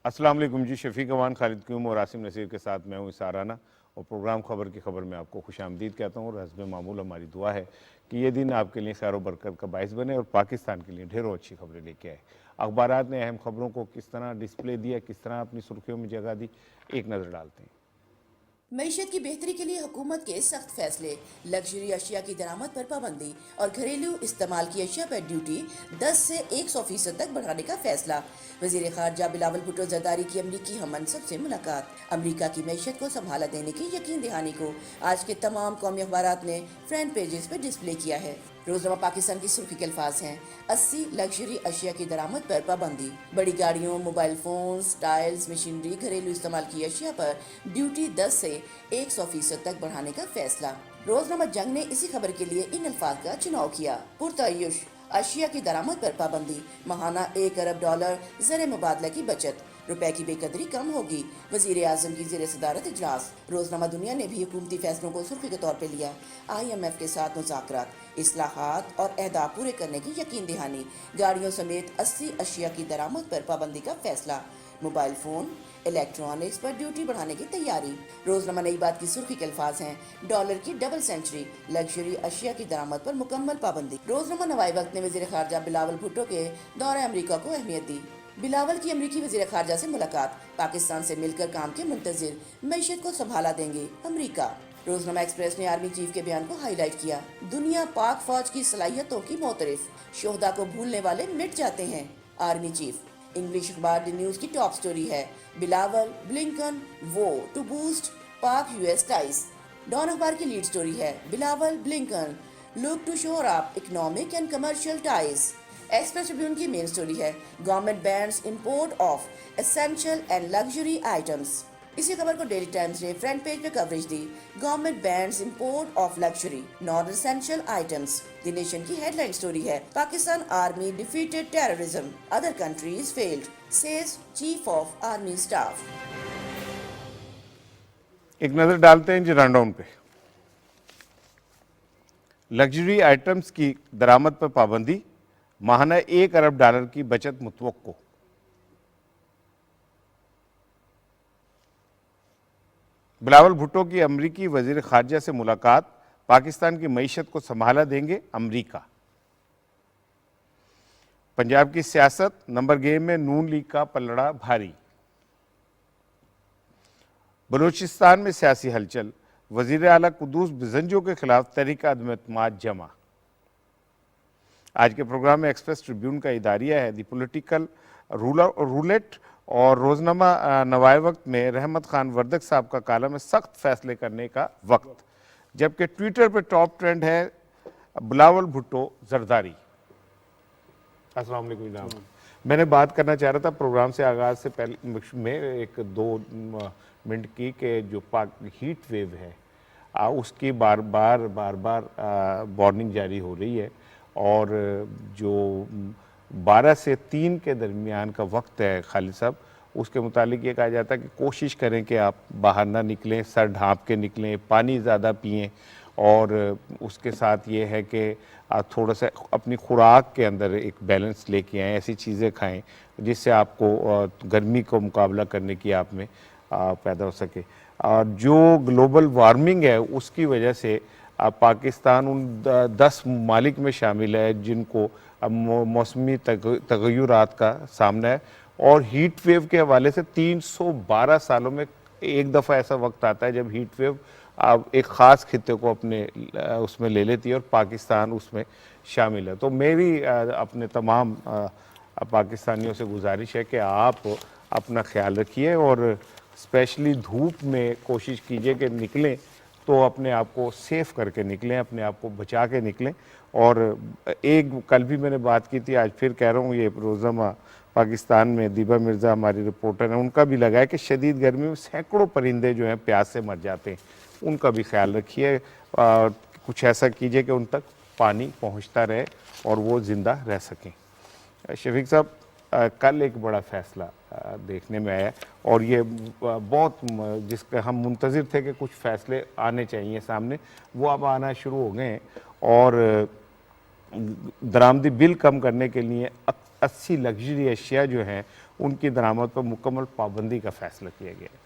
अस्सलाम वालेकुम जी। शफीक अमान, खालिद क्यूम और आसिम नसीर के साथ मैं हूँ साराना, और प्रोग्राम खबर की खबर में आपको खुशामदीद कहता हूँ। और हस्ब मामूल हमारी दुआ है कि ये दिन आपके लिए खैर बरकत का बाइस बने और पाकिस्तान के लिए ढेरों अच्छी खबरें लेके आए। अखबारात ने अहम खबरों को किस तरह डिस्प्ले दिया, किस तरह अपनी सुर्खियों में जगह दी, एक नज़र डालते हैं। मईशत की बेहतरी के लिए हुकूमत के सख्त फैसले, लग्जरी अशिया की दरामद पर पाबंदी और घरेलू इस्तेमाल की अशिया पर ड्यूटी 10 से 100% तक बढ़ाने का फैसला। वजीर खारजा बिलावल भुट्टो जरदारी की अमरीकी हम मनसब से मुलाकात। अमरीका की मईशत को संभाला देने की यकीन दहानी को आज के तमाम कौमी अखबारात ने फ्रंट पेजेस पर डिस्प्ले किया है। रोजनामा पाकिस्तान की सुर्खी के अल्फाज हैं, 80 लग्जरी अशिया की दरामद पर पाबंदी। बड़ी गाड़ियों, मोबाइल फोन्स, टाइल्स, मशीनरी, घरेलू इस्तेमाल की अशिया पर ड्यूटी 10 से 100% तक बढ़ाने का फैसला। रोजनामा जंग ने इसी खबर के लिए इन अल्फाज का चुनाव किया। पुरतयुश अशिया की दरामद पर पाबंदी, माहाना $1 अरब ज़र मुबादला की बचत, रुपए की बेकदरी कम होगी। वजीर आजम की ज़ेर सदारत इजलास। रोजनामा दुनिया ने भी हुकूमती फैसलों को सुर्खी के तौर पर लिया। IMF के साथ मुज़ाकरात, इस्लाहात और अहदा पूरे करने की यकीन दहानी। गाड़ियों समेत 80 अशिया की दरामद पर पाबंदी का फैसला। मोबाइल फोन, इलेक्ट्रॉनिक्स पर ड्यूटी बढ़ाने की तैयारी। रोजनामा नई बात की सुर्खी के अल्फाज हैं, डॉलर की डबल सेंचुरी, लग्जरी अशिया की दरामद पर मुकम्मल पाबंदी। रोजनामा नवाई वक्त ने वजीर खारजा बिलावल भुट्टो के दौरे अमरीका को अहमियत दी। बिलावल की अमरीकी वजीर खारजा से मुलाकात, पाकिस्तान से मिलकर काम के मुंतजिर, मईशत को संभाला देंगे अमरीका। रोजनामा एक्सप्रेस ने आर्मी चीफ के बयान को हाईलाइट किया। दुनिया पाक फौज की सलाहियतों की मोतरफ, शोहदा को भूलने वाले मिट जाते हैं, आर्मी चीफ। इंग्लिश अखबार द न्यूज की टॉप स्टोरी है, Bilawal Blinken vow to boost Pak US ties. Dawn अखबार की लीड स्टोरी है, Bilawal Blinken look to shore up economic and commercial ties. Express Tribune की मेन स्टोरी है, government bans import of essential and luxury items. इसी खबर को Daily Times ने front page पे कवरेज दी। Government bans import of luxury non essential items. The nation की headline story है, Pakistan army defeated terrorism, other countries failed, says chief of army staff. एक नज़र डालते हैं जी रनडाउन पे। लग्जरी आइटम्स की दरामद पर पाबंदी, माहाना $1 अरब की बचत मुतवक्को। बिलावल भुट्टो की अमरीकी वजीर खारजा से मुलाकात, पाकिस्तान की मईशत को संभाला देंगे अमरीका। पंजाब की सियासत, नंबर गेम में नून लीग का पलड़ा भारी। बलूचिस्तान में सियासी हलचल, वजीर आला कुद्दूस बिजंजो के खिलाफ तहरीक अदम एतमाद जमा। आज के प्रोग्राम में एक्सप्रेस ट्रिब्यून का इदारिया है, द पॉलिटिकल रूलेट, और रोजनामा नवाए वक्त में रहमत खान वर्दक साहब का कालम है, सख्त फैसले करने का वक्त। जबकि ट्विटर पे टॉप ट्रेंड है, बिलावल भुट्टो जरदारी। अस्सलाम वालेकुम जनाब। मैंने बात करना चाह रहा था प्रोग्राम से आगाज़ से पहले में एक 2 मिनट की, कि जो पाक हीट वेव है उसकी बार बार वार्निंग जारी हो रही है, और जो 12 से 3 के दरमियान का वक्त है खालिद साहब, उसके मुतालिक ये कहा जाता है कि कोशिश करें कि आप बाहर ना निकलें, सर ढाँप के निकलें, पानी ज़्यादा पिएं, और उसके साथ ये है कि आप थोड़ा सा अपनी खुराक के अंदर एक बैलेंस लेके आएँ, ऐसी चीज़ें खाएं जिससे आपको गर्मी को मुकाबला करने की आप में पैदा हो सके। और जो ग्लोबल वार्मिंग है उसकी वजह से पाकिस्तान उन 10 ममालिक में शामिल है जिनको अब मौसमी तगय्युरात का सामना है, और हीट वेव के हवाले से 312 सालों में एक दफ़ा ऐसा वक्त आता है जब हीट वेव अब एक ख़ास खित्ते को अपने उसमें ले लेती है, और पाकिस्तान उसमें शामिल है। तो मेरी अपने तमाम पाकिस्तानियों से गुजारिश है कि आप अपना ख्याल रखिए, और स्पेशली धूप में कोशिश कीजिए कि निकलें तो अपने आप को सेफ करके निकलें, अपने आप को बचा के निकलें। और एक कल भी मैंने बात की थी, आज फिर कह रहा हूँ, ये रोज़नामा पाकिस्तान में दीबा मिर्ज़ा हमारी रिपोर्टर हैं, उनका भी लगा है कि शदीद गर्मी में सैकड़ों परिंदे जो हैं प्यास से मर जाते हैं, उनका भी ख्याल रखिए। कुछ ऐसा कीजिए कि उन तक पानी पहुँचता रहे और वो ज़िंदा रह सकें। शफीक साहब, कल एक बड़ा फ़ैसला देखने में आया, और ये बहुत जिसका हम मुंतज़िर थे कि कुछ फ़ैसले आने चाहिए सामने, वो अब आना शुरू हो गए हैं। और दरामदी बिल कम करने के लिए 80 लग्जरी अशिया जो हैं ان کی درآمد پر مکمل پابندی کا فیصلہ کیا گیا ہے۔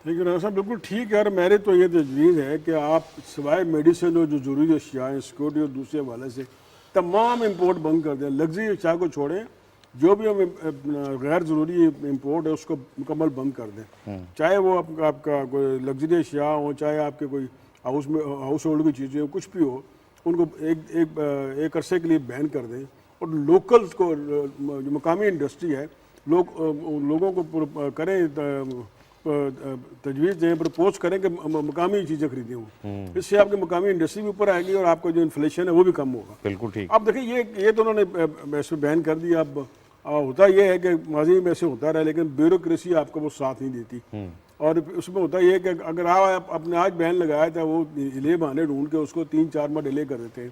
ٹھیک ہے رانا صاحب، بالکل ٹھیک ہے، اور میرے تو یہ تجویز ہے کہ آپ سوائے میڈیسن اور جو ضروری اشیاء ہیں سیکورٹی اور دوسرے حوالے سے تمام امپورٹ بند کر دیں، لگژری اشیاء کو چھوڑیں، جو بھی ہم غیر ضروری امپورٹ ہے اس کو مکمل بند کر دیں، چاہے وہ آپ کا کوئی لگژری اشیاء ہو، چاہے آپ کے کوئی ہاؤس ہولڈ کی چیزیں ہوں، کچھ بھی ہو، ان کو ایک عرصے کے لیے بین کر دیں، اور لوکلز کو جو مقامی انڈسٹری ہے لوگوں کو کریں تجویز دیں، پرپوز کریں کہ مقامی چیزیں خریدیں ہوں، اس سے آپ کی مقامی انڈسٹری بھی اوپر آئے گی اور آپ کا جو انفلیشن ہے وہ بھی کم ہوگا۔ بالکل ٹھیک۔ اب دیکھیں یہ تو انہوں نے اس میں بین کر دیا، اب ہوتا یہ ہے کہ ماضی میں ایسے ہوتا رہا، لیکن بیوروکریسی آپ کو وہ ساتھ نہیں دیتی، اور اس میں ہوتا یہ ہے کہ اگر آپ اپنے آج بین لگایا تھا وہ ڈیلے بہانے ڈھونڈ کے اس کو 3-4 ماہ ڈیلے کر دیتے ہیں،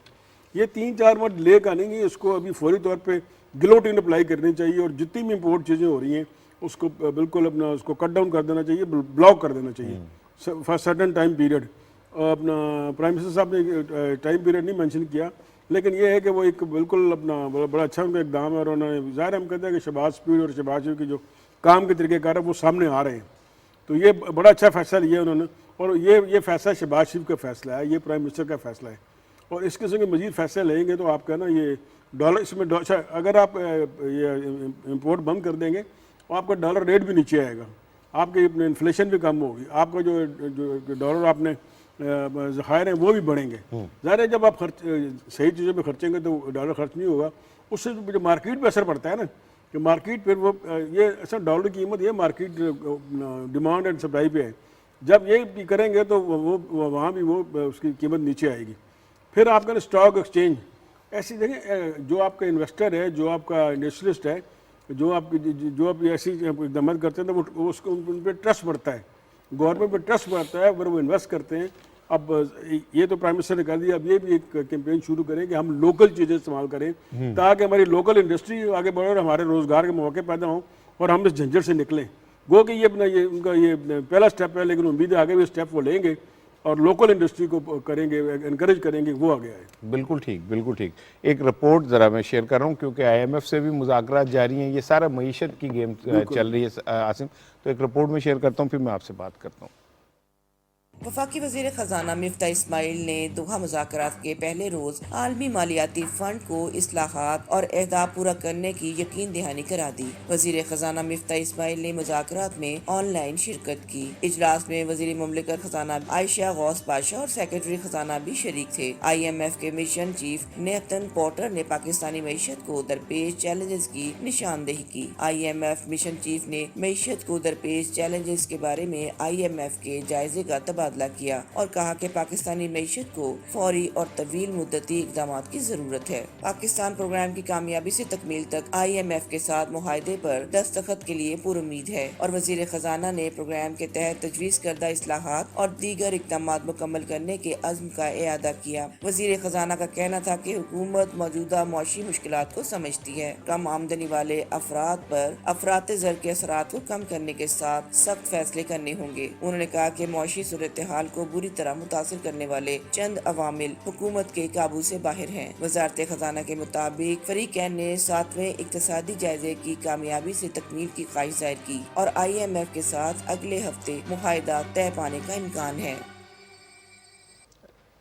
یہ 3-4 ماہ ڈیلے کا نہیں ہے، اس کو ابھی فوری طور پہ گلوٹین اپلائی کرنی چاہیے، اور جتنی بھی امپورٹ چیزیں ہو رہی ہیں اس کو بالکل اپنا اس کو کٹ ڈاؤن کر دینا چاہیے، بلاک کر دینا چاہیے فار سرٹن ٹائم پیریڈ۔ اپنا پرائم منسٹر صاحب نے ٹائم پیریڈ نہیں مینشن کیا، لیکن یہ ہے کہ وہ ایک بالکل اپنا بڑا اچھا ان کا اقدام ہے، اور انہوں نے ظاہر ہم کہتے ہیں کہ شہباز سپیڈ اور شہباز شریف کی جو کام کے طریقہ کار ہے وہ سامنے آ رہے ہیں، تو یہ بڑا اچھا فیصلہ لیا انہوں نے، اور یہ فیصلہ شہباز شریف کا فیصلہ ہے، یہ پرائم منسٹر کا فیصلہ ہے، اور اس قسم کے مزید فیصلے لیں گے تو آپ کا نا یہ ڈالر اس میں اگر آپ یہ امپورٹ بند کر دیں گے تو آپ کا ڈالر ریٹ بھی نیچے آئے گا، آپ کی انفلیشن بھی کم ہوگی، آپ کا جو ڈالر آپ نے ذخائر ہیں وہ بھی بڑھیں گے۔ ظاہر ہے جب آپ صحیح چیزوں پہ خرچیں گے تو ڈالر خرچ نہیں ہوگا، اس سے جو مارکیٹ پہ اثر پڑتا ہے نا، کہ مارکیٹ پھر وہ یہ اصل ڈالر کی قیمت یہ مارکیٹ ڈیمانڈ اینڈ سپلائی پہ ہے، جب یہ بھی کریں گے تو وہ وہاں بھی وہ اس کی قیمت نیچے آئے گی۔ پھر آپ کا اسٹاک ایکسچینج ایسی دیکھیں، جو آپ کا انویسٹر ہے، جو آپ کا انڈسٹریلسٹ ہے، جو آپ ایسی اقدامات کرتے ہیں تو وہ اس کو ان پہ ٹرسٹ بڑھتا ہے، گورنمنٹ پہ ٹرسٹ بڑھتا ہے، اگر وہ انویسٹ کرتے ہیں۔ اب یہ تو پرائم منسٹر نے کر دیا، اب یہ بھی ایک کیمپین شروع کریں کہ ہم لوکل چیزیں استعمال کریں تاکہ ہماری لوکل انڈسٹری آگے بڑھے اور ہمارے روزگار کے مواقع پیدا ہوں اور ہم اس جھنجھٹ سے نکلیں۔ گو کہ یہ اپنا یہ ان کا یہ پہلا سٹیپ ہے، لیکن امید ہے آگے بھی سٹیپ وہ لیں گے اور لوکل انڈسٹری کو کریں گے، انکریج کریں گے وہ آگے آئے۔ بالکل ٹھیک، بالکل ٹھیک۔ ایک رپورٹ ذرا میں شیئر کر رہا ہوں کیونکہ آئی ایم ایف سے بھی مذاکرات جاری ہیں، یہ سارا معیشت کی گیم چل رہی ہے عاصم، تو ایک رپورٹ میں شیئر کرتا ہوں پھر میں آپ سے بات کرتا ہوں۔ وفاقی وزیر خزانہ مفتاح اسماعیل نے دوحہ مذاکرات کے پہلے روز عالمی مالیاتی فنڈ کو اصلاحات اور اہداف پورا کرنے کی یقین دہانی کرا دی۔ وزیر خزانہ مفتاح اسماعیل نے مذاکرات میں آن لائن شرکت کی۔ اجلاس میں وزیر مملکت خزانہ عائشہ غوث پاشا اور سیکرٹری خزانہ بھی شریک تھے۔ آئی ایم ایف کے مشن چیف نیتن پورٹر نے پاکستانی معیشت کو درپیش چیلنجز کی نشاندہی کی۔ I M F mission chief نے معیشت کو درپیش چیلنجز کے بارے میں آئی ایم ایف کے جائزے کا تبادلہ کیا اور کہا کہ پاکستانی معیشت کو فوری اور طویل مدتی اقدامات کی ضرورت ہے۔ پاکستان پروگرام کی کامیابی سے تکمیل تک آئی ایم ایف کے ساتھ معاہدے پر دستخط کے لیے پر امید ہے، اور وزیر خزانہ نے پروگرام کے تحت تجویز کردہ اصلاحات اور دیگر اقدامات مکمل کرنے کے عزم کا اعادہ کیا۔ وزیر خزانہ کا کہنا تھا کہ حکومت موجودہ معاشی مشکلات کو سمجھتی ہے، کم آمدنی والے افراد پر افراط زر کے اثرات کو کم کرنے کے ساتھ سخت فیصلے کرنے ہوں گے۔ انہوں نے کہا کہ معاشی صورتحال کو بری طرح متاثر کرنے والے چند عوامل حکومت کے قابو سے باہر ہیں۔ وزارت خزانہ کے مطابق فریقین نے 7ویں اقتصادی جائزے کی کامیابی سے تکمیل کی خواہش ظاہر کی اور آئی ایم ایف کے ساتھ اگلے ہفتے معاہدہ طے پانے کا امکان ہے۔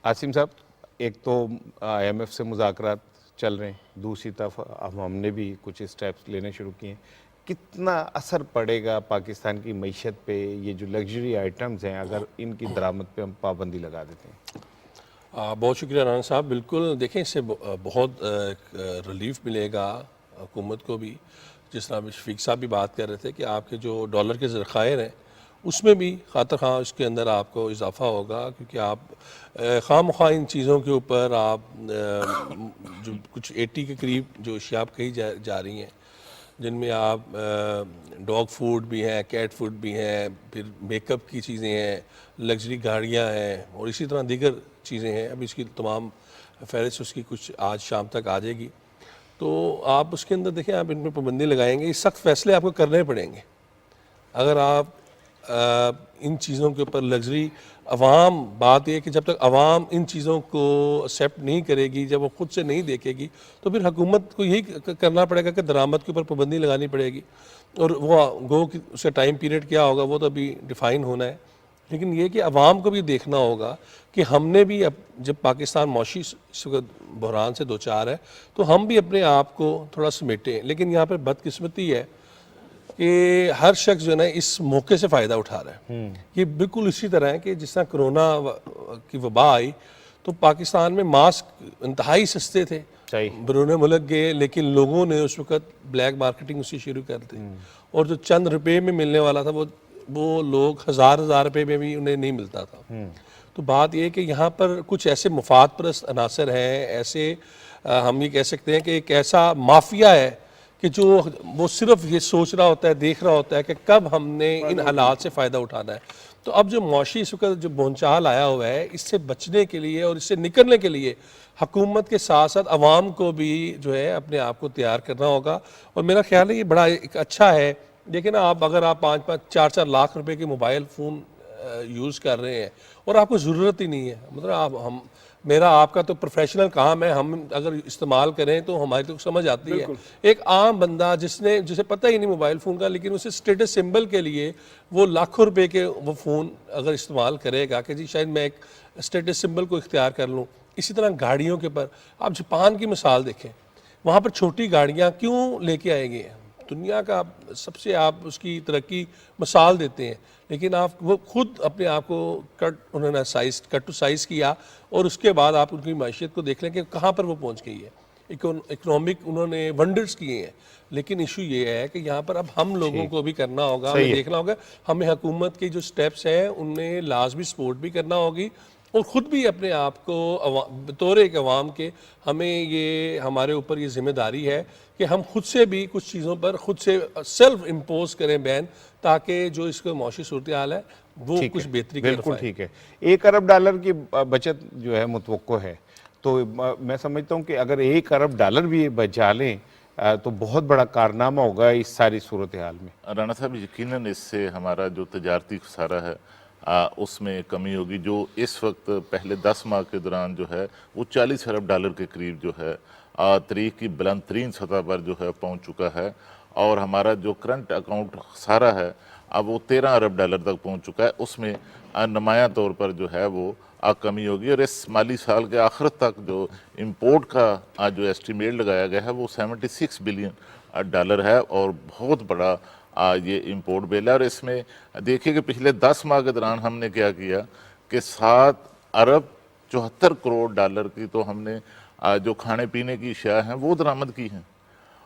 عاصم صاحب، ایک تو آئی ایم ایف سے مذاکرات چل رہے ہیں، دوسری طرف ہم نے بھی کچھ اسٹیپس لینے شروع کیے ہیں، کتنا اثر پڑے گا پاکستان کی معیشت پہ یہ جو لگژری آئٹمز ہیں اگر ان کی درآمد پہ ہم پابندی لگا دیتے ہیں؟ بہت شکریہ رانا صاحب۔ بالکل دیکھیں، اس سے بہت ریلیف ملے گا حکومت کو بھی، جس طرح شفیق صاحب بھی بات کر رہے تھے کہ آپ کے جو ڈالر کے ذخائر ہیں اس میں بھی خاطر خواہ اس کے اندر آپ کو اضافہ ہوگا، کیونکہ آپ خواہ مخواہ ان چیزوں کے اوپر آپ جو کچھ 80 کے قریب جو اشیاء کہی جا رہی ہیں، جن میں آپ ڈاگ فوڈ بھی ہیں، کیٹ فوڈ بھی ہیں، پھر میک اپ کی چیزیں ہیں، لگژری گاڑیاں ہیں، اور اسی طرح دیگر چیزیں ہیں۔ اب اس کی تمام فہرست اس کی کچھ آج شام تک آ جائے گی، تو آپ اس کے اندر دیکھیں، آپ ان پہ پابندی لگائیں گے، یہ سخت فیصلے آپ کو کرنے پڑیں گے۔ اگر آپ ان چیزوں کے اوپر لگژری عوام، بات یہ کہ جب تک عوام ان چیزوں کو ایکسیپٹ نہیں کرے گی، جب وہ خود سے نہیں دیکھے گی، تو پھر حکومت کو یہی کرنا پڑے گا کہ درآمد کے اوپر پابندی لگانی پڑے گی، اور وہ گو کہ اس کا ٹائم پیریڈ کیا ہوگا وہ تو ابھی ڈیفائن ہونا ہے. لیکن یہ کہ عوام کو بھی دیکھنا ہوگا کہ ہم نے بھی اب جب پاکستان معاشی اس وقت بحران سے دوچار ہے تو ہم بھی اپنے آپ کو تھوڑا سمیٹیں. لیکن یہاں پر بدقسمتی ہے کہ ہر شخص جو ہے نا اس موقع سے فائدہ اٹھا رہا ہے. یہ بالکل اسی طرح ہے کہ جس طرح کرونا کی وبا آئی تو پاکستان میں ماسک انتہائی سستے تھے، بیرون ملک گئے، لیکن لوگوں نے اس وقت بلیک مارکیٹنگ اسی شروع کر دی، اور جو چند روپے میں ملنے والا تھا وہ لوگ ہزار روپے میں بھی انہیں نہیں ملتا تھا. تو بات یہ کہ یہاں پر کچھ ایسے مفاد پرست عناصر ہیں، ایسے ہم یہ کہہ سکتے ہیں کہ ایک ایسا مافیا ہے کہ جو وہ صرف یہ سوچ رہا ہوتا ہے، دیکھ رہا ہوتا ہے کہ کب ہم نے ان حالات سے فائدہ اٹھانا ہے. تو اب جو معاشی اس وقت جو بونچال آیا ہوا ہے، اس سے بچنے کے لیے اور اس سے نکلنے کے لیے حکومت کے ساتھ ساتھ عوام کو بھی جو ہے اپنے آپ کو تیار کرنا ہوگا. اور میرا خیال ہے یہ بڑا ایک اچھا ہے. دیکھیں نا، آپ اگر آپ 4 لاکھ روپے کے موبائل فون یوز کر رہے ہیں اور آپ کو ضرورت ہی نہیں ہے، مطلب میرا آپ کا تو پروفیشنل کام ہے، ہم اگر استعمال کریں تو ہماری تو سمجھ آتی ہے. ایک عام بندہ جسے پتہ ہی نہیں موبائل فون کا، لیکن اسے اسٹیٹس سمبل کے لیے وہ لاکھوں روپے کے وہ فون اگر استعمال کرے گا کہ جی شاید میں ایک اسٹیٹس سمبل کو اختیار کر لوں. اسی طرح گاڑیوں کے پر آپ جاپان کی مثال دیکھیں، وہاں پر چھوٹی گاڑیاں کیوں لے کے آئے گئے ہیں؟ دنیا کا سب سے آپ اس کی ترقی مثال دیتے ہیں، لیکن آپ وہ خود اپنے آپ کو انہوں نے کٹ ٹو سائز کیا، اور اس کے بعد آپ ان کی معیشت کو دیکھ لیں کہ کہاں پر وہ پہنچ گئی ہے. اکنامک انہوں نے ونڈرز کیے ہیں. لیکن ایشو یہ ہے کہ یہاں پر اب ہم لوگوں کو بھی کرنا ہوگا، ہمیں دیکھنا ہوگا، ہمیں حکومت کے جو سٹیپس ہیں ان میں لازمی سپورٹ بھی کرنا ہوگی، اور خود بھی اپنے آپ کو بطور ایک عوام کے ہمیں یہ ہمارے اوپر یہ ذمہ داری ہے کہ ہم خود سے بھی کچھ چیزوں پر خود سے سیلف امپوز کریں بین، تاکہ جو اس کو معاشی صورتحال ہے وہ کچھ بہتری کی طرف آئے. بالکل ٹھیک ہے. $1 ارب کی بچت جو ہے متوقع ہے، تو میں سمجھتا ہوں کہ اگر $1 ارب بھی بچا لیں تو بہت بڑا کارنامہ ہوگا اس ساری صورتحال میں. رانا صاحب یقیناً اس سے ہمارا جو تجارتی خسارہ ہے اس میں کمی ہوگی، جو اس وقت پہلے 10 ماہ کے دوران جو ہے وہ $40 ارب کے قریب جو ہے تاریخ کی بلند ترین سطح پر جو ہے پہنچ چکا ہے، اور ہمارا جو کرنٹ اکاؤنٹ خسارہ ہے اب وہ $13 ارب تک پہنچ چکا ہے. اس میں نمایاں طور پر جو ہے وہ کمی ہوگی، اور اس مالی سال کے آخر تک جو امپورٹ کا جو ایسٹیمیٹ لگایا گیا ہے وہ $76 بلین ہے، اور بہت بڑا یہ امپورٹ بل ہے. اور اس میں دیکھیے کہ پچھلے 10 ماہ کے دوران ہم نے کیا کیا کہ $7.74 کروڑ کی تو ہم نے جو کھانے پینے کی اشیاء ہیں وہ درآمد کی ہیں،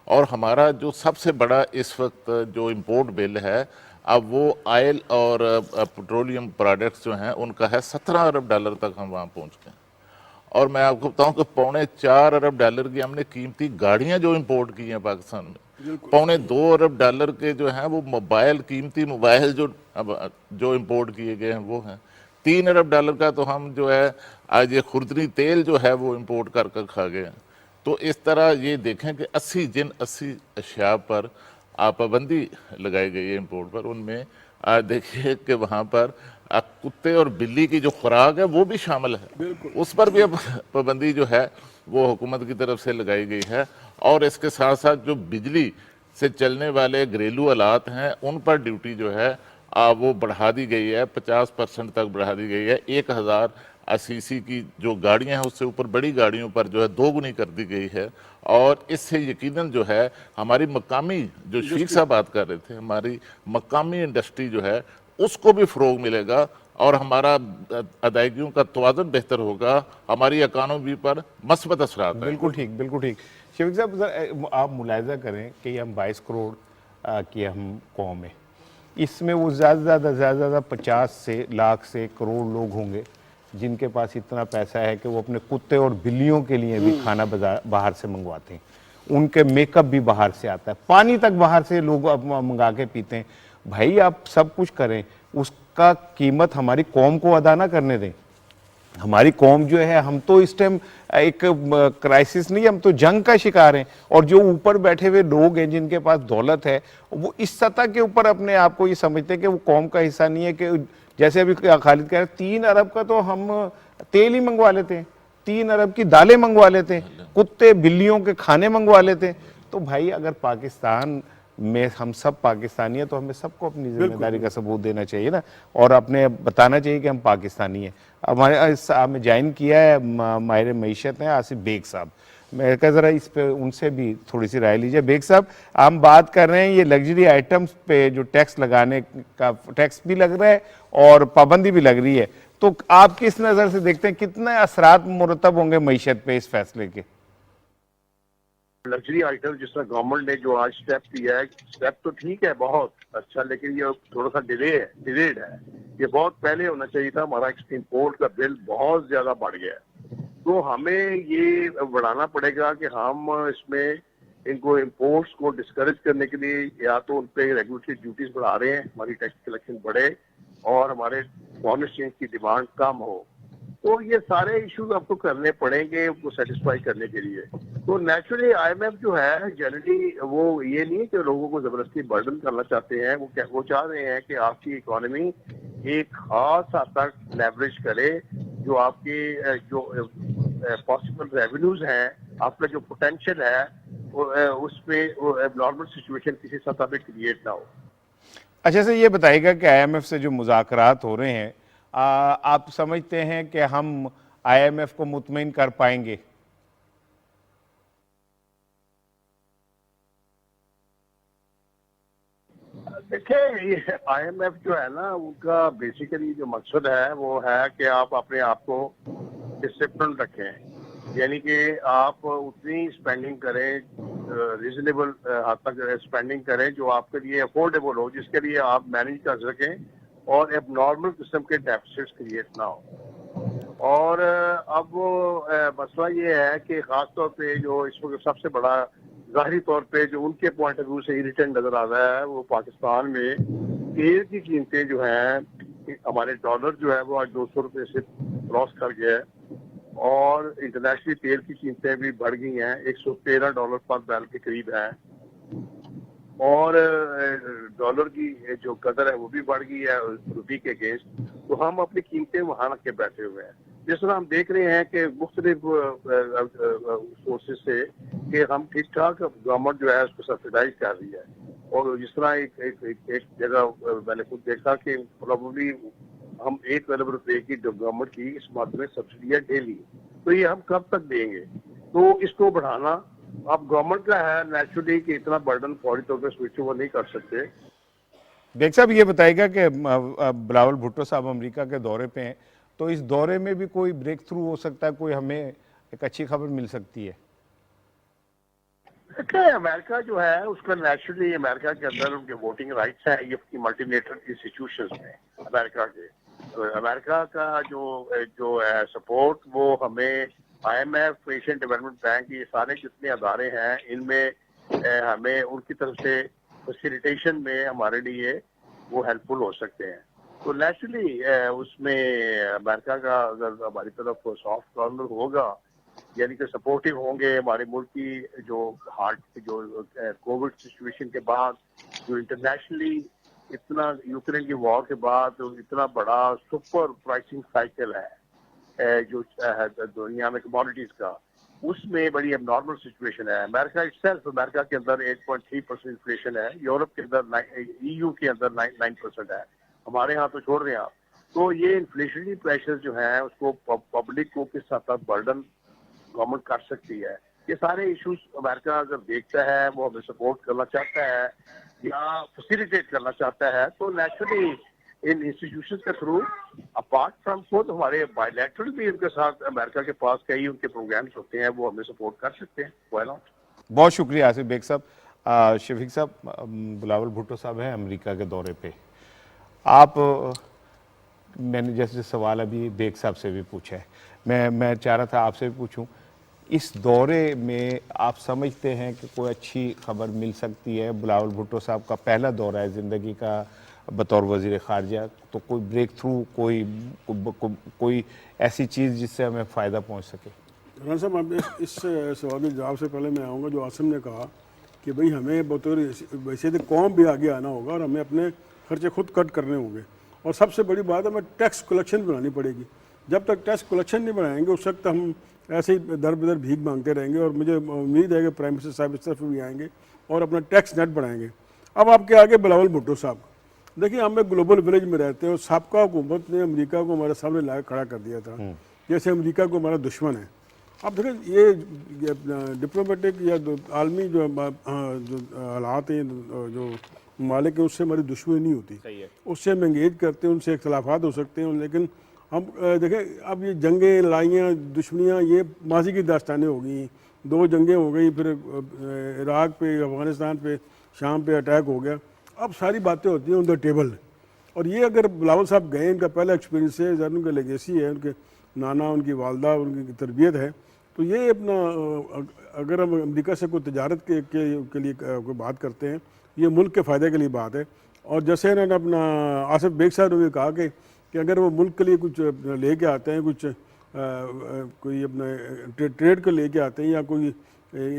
اور ہمارا جو سب سے بڑا اس وقت جو امپورٹ بل ہے اب وہ آئل اور پیٹرولیم پروڈکٹس جو ہیں ان کا ہے $17 ارب تک ہم وہاں پہنچ گئے. اور میں آپ کو بتاؤں کہ $4.25 ارب کی ہم نے قیمتی گاڑیاں جو امپورٹ کی ہیں پاکستان میں، $2.25 ارب کے جو ہیں وہ قیمتی موبائل جو امپورٹ کیے گئے ہیں وہ ہیں. $3 ارب کا تو ہم جو ہے آج یہ خوردنی تیل جو ہے وہ امپورٹ کر کھا گئے ہیں. تو اس طرح یہ دیکھیں کہ 80 اشیاء پر پابندی لگائی گئی ہے امپورٹ پر. ان میں دیکھیے کہ وہاں پر کتے اور بلی کی جو خوراک ہے وہ بھی شامل ہے، اس پر بھی اب پابندی جو ہے وہ حکومت کی طرف سے لگائی گئی ہے. اور اس کے ساتھ ساتھ جو بجلی سے چلنے والے گھریلو آلات ہیں ان پر ڈیوٹی جو ہے وہ بڑھا دی گئی ہے، 50% تک بڑھا دی گئی ہے. 1000 cc کی جو گاڑیاں ہیں اس سے اوپر بڑی گاڑیوں پر جو ہے 2 گنی کر دی گئی ہے. اور اس سے یقیناً جو ہے ہماری مقامی جو شیخ صاحب بات کر رہے تھے، ہماری مقامی انڈسٹری جو ہے اس کو بھی فروغ ملے گا، اور ہمارا ادائیگیوں کا توازن بہتر ہوگا، ہماری اکانومی پر مثبت اثرات ہیں. بالکل ٹھیک، بالکل ٹھیک. شفیق صاحب آپ ملاحظہ کریں کہ یہ ہم 22 کروڑ کی ہم قوم ہے، اس میں وہ زیادہ 50 لاکھ سے کروڑ لوگ ہوں گے جن کے پاس اتنا پیسہ ہے کہ وہ اپنے کتے اور بلیوں کے لیے بھی کھانا باہر سے منگواتے ہیں. ان کے میک اپ بھی باہر سے آتا ہے، پانی تک باہر سے لوگ منگا کے پیتے ہیں. بھائی آپ سب کچھ کریں، اس کا قیمت ہماری قوم کو ادا نہ کرنے دیں. ہماری قوم جو ہے ہم تو اس ٹائم ایک کرائسس نہیں، ہم تو جنگ کا شکار ہیں، اور جو اوپر بیٹھے ہوئے لوگ ہیں جن کے پاس دولت ہے وہ اس سطح کے اوپر اپنے آپ کو یہ سمجھتے ہیں کہ وہ قوم کا حصہ نہیں ہے، کہ جیسے ابھی خالد کہہ رہے 3 ارب کا تو ہم تیل ہی منگوا لیتے ہیں، 3 ارب کی دالیں منگوا لیتے ہیں، کتے بلیوں کے کھانے منگوا لیتے ہیں۔ تو بھائی اگر پاکستان میں ہم سب پاکستانی ہیں تو ہمیں سب کو اپنی ذمہ داری کا ثبوت دینا چاہیے نا، اور اپنے بتانا چاہیے کہ ہم پاکستانی ہیں۔ ہمیں جوائن کیا ہے ماہر معیشت ہیں آصف بیگ صاحب، میں کہا ذرا اس پہ ان سے بھی تھوڑی سی رائے لیجئے۔ بیگ صاحب ہم بات کر رہے ہیں یہ لگژری آئٹمز پہ جو ٹیکس لگانے کا، ٹیکس بھی لگ رہا ہے اور پابندی بھی لگ رہی ہے، تو آپ کس نظر سے دیکھتے ہیں کتنے اثرات مرتب ہوں گے معیشت پہ اس فیصلے کے؟ لگژری آئٹم جس طرح گورنمنٹ نے جو آج سٹیپ لیا ہے، سٹیپ تو ٹھیک ہے بہت اچھا، لیکن یہ تھوڑا سا ڈیلیڈ ہے۔ یہ بہت پہلے ہونا چاہیے تھا، ہمارا امپورٹ کا بل بہت زیادہ بڑھ گیا ہے، تو ہمیں یہ بڑھانا پڑے گا کہ ہم اس میں ان کو امپورٹس کو ڈسکریج کرنے کے لیے یا تو ان پہ ریگولیٹری ڈیوٹیز بڑھا رہے ہیں، ہماری ٹیکس کلیکشن بڑھے اور ہمارے فارن ایکسچینج کی ڈیمانڈ کم ہو، تو یہ سارے ایشوز آپ کو کرنے پڑیں گے ان کو سیٹسفائی کرنے کے لیے۔ تو نیچرلی آئی ایم ایف جو ہے جنرلی وہ یہ نہیں کہ لوگوں کو زبردستی برڈن کرنا چاہتے ہیں، وہ چاہ رہے ہیں کہ آپ کی اکانومی ایک خاص حد تک لیوریج کرے، جو آپ کے جو پاسبل ریونیوز ہیں، آپ کا جو پوٹینشیل ہے اس پہ نارمل سچویشن کسی سطح پہ کریٹ نہ ہو۔ اچھا سے یہ بتائیے گا کہ آئی ایم ایف سے جو مذاکرات ہو رہے ہیں، آپ سمجھتے ہیں کہ ہم آئی ایم ایف کو مطمئن کر پائیں گے؟ دیکھیں یہ آئی ایم ایف جو ہے نا ان کا بیسیکلی جو مقصد ہے وہ ہے کہ آپ اپنے آپ کو ڈسپلن رکھیں، یعنی کہ آپ اتنی اسپینڈنگ کریں، ریزنیبل حد تک اسپینڈنگ کریں جو آپ کے لیے افورڈیبل ہو، جس کے لیے آپ مینیج کر سکیں اور ایب نارمل قسم کے ڈیفیسٹس کریٹ نہ ہو۔ اور اب مسئلہ یہ ہے کہ خاص طور پہ جو اس وقت سب سے بڑا ظاہری طور پہ جو ان کے پوائنٹ آف ویو سے اریٹنٹ نظر آ رہا ہے وہ پاکستان میں تیل کی قیمتیں جو ہیں، ہمارے ڈالر جو ہے وہ آج 200 روپے سے کراس کر گیا ہے اور انٹرنیشنلی تیل کی قیمتیں بھی بڑھ گئی ہیں، $113 پر بیرل کے قریب ہیں، اور ڈالر کی جو قدر ہے وہ بھی بڑھ گئی ہے روپی کے اگینسٹ، تو ہم اپنی قیمتیں وہاں رکھ کے بیٹھے ہوئے ہیں۔ جس طرح ہم دیکھ رہے ہیں کہ مختلف سورسز سے کہ ہم ٹھیک ٹھاک گورنمنٹ جو ہے اس کو سبسیڈائز کر رہی ہے، اور جس طرح ایک جگہ میں نے خود دیکھا کہ پروبلی ہم 1 ارب روپے کی جو گورنمنٹ کی اس مد میں سبسڈی ہے ڈیلی، تو یہ ہم کب تک دیں گے؟ تو اس کو بڑھانا اب گورنمنٹ کا ہے نیچرلی کہ اتنا برڈن فوری طور پہ سوئچ اوور نہیں کر سکتے۔ بیگ صاحب یہ بتائیے گا کہ بلاول بھٹو صاحب امریکہ کے دورے پہ ہیں، تو اس دورے میں بھی کوئی بریک تھرو ہو سکتا ہے، کوئی ہمیں ایک اچھی خبر مل سکتی ہے؟ امریکہ جو ہے اس کا نیچرلی امریکہ کے اندر ان کے ووٹنگ رائٹس ہیں، یہ ملٹی لیٹرل انسٹیٹیوشنز میں امریکہ کے، امریکہ کا جو ہے سپورٹ وہ ہمیں I M F, Asian development bank, یہ سارے جتنے ادارے ہیں ان میں ہمیں ان کی طرف سے فیسیلیٹیشن میں ہمارے لیے وہ ہیلپ فل ہو سکتے ہیں۔ تو نیچرلی اس میں امریکہ کا اگر ہماری طرف سافٹ کارنر ہوگا، یعنی کہ سپورٹیو ہوں گے ہمارے ملک کی جو کووڈ سچویشن کے بعد جو انٹرنیشنلی اتنا یوکرین کی وار کے بعد اتنا بڑا سپر پرائسنگ سائیکل ہے جو دنیا میں کموڈیٹیز کا، اس میں بڑی اب نارمل سچویشن ہے۔ امریکہ اٹسیلف، امریکہ کے اندر 8.3% انفلیشن ہے، یورپ کے اندر EU کے اندر 9% ہے، ہمارے ہاں تو چھوڑ رہے ہیں آپ۔ تو یہ انفلیشنری پریشر جو ہیں اس کو پبلک کو کس حد تک برڈن گورنمنٹ کر سکتی ہے، یہ سارے ایشوز امریکہ اگر دیکھتا ہے، وہ ہمیں سپورٹ کرنا چاہتا ہے یا فیسیلیٹیٹ کرنا چاہتا ہے، تو نیچرلی ان انسٹیٹیوشنز کے تھرو اپارٹ فرام خود ہمارے بائی لیٹرل بھی ان کے ساتھ امریکہ کے پاس کئی ان کے پروگرامز ہوتے ہیں، وہ ہمیں سپورٹ کر سکتے ہیں، وائی ناٹ۔ بہت شکریہ آصف بیگ صاحب۔ شفیق صاحب، بلاول بھٹو صاحب ہیں امریکہ کے دورے پہ، آپ میں نے جیسے سوال ابھی بیگ صاحب سے بھی پوچھا ہے، میں چاہ رہا تھا آپ سے بھی پوچھوں، اس دورے میں آپ سمجھتے ہیں کہ کوئی اچھی خبر مل سکتی ہے؟ بلاول بھٹو صاحب کا پہلا دورہ ہے زندگی کا، बतौर वज़ीर ख़ारजा, तो कोई ब्रेक थ्रू, कोई ऐसी चीज़ जिससे हमें फ़ायदा पहुँच सके? राना साहब, अब इस सवाल के जवाब से पहले मैं आऊँगा जो आसिम ने कहा कि भाई हमें बतौर वैसे तो कौम भी आगे आना होगा और हमें अपने खर्चे खुद कट करने होंगे, और सबसे बड़ी बात है हमें टैक्स कलेक्शन बनानी पड़ेगी। जब तक टैक्स कलेक्शन नहीं बनाएंगे उस वक्त हम ऐसे ही दर बदर भीख मांगते रहेंगे, और मुझे उम्मीद है कि प्राइम मिनिस्टर साहब इस तरफ भी आएंगे और अपना टैक्स नेट बढ़ाएंगे। अब आपके आगे बिलावल भुट्टो साहब, देखिए हम एक ग्लोबल विलेज में रहते हैं और साबका हुकूमत ने अमेरिका को हमारे सामने ला खड़ा कर दिया था जैसे अमेरिका को हमारा दुश्मन है। अब देखिए ये डिप्लोमेटिक या आलमी जो हालात हैं, जो ममालिक है, उससे हमारी दुश्मनी नहीं होती, उससे हम इंगेज करते हैं, उनसे इख्तलाफात हो सकते हैं, लेकिन हम देखें अब ये जंगें, लड़ाइयाँ, दुश्मनियाँ ये माजी की दास्तानें हो गई। 2 जंगें हो गई, फिर इराक पे, अफ़गानिस्तान पे, शाम पे अटैक हो गया, अब सारी बातें होती हैं ऑन द टेबल। और ये अगर बिलावल साहब गए, इनका पहला एक्सपीरियंस है, ज़रूर उनका लेगेसी है, उनके नाना, उनकी वालदा, उनकी तरबियत है, तो ये अपना अगर हम अमेरिका से कोई तजारत के लिए कोई बात करते हैं, ये मुल्क के फ़ायदे के लिए बात है। और जैसे इन्होंने अपना आसिफ बेग साहब ने कहा कि अगर वो मुल्क के लिए कुछ लेके आते हैं, कुछ कोई अपने ट्रेड को लेके आते हैं या कोई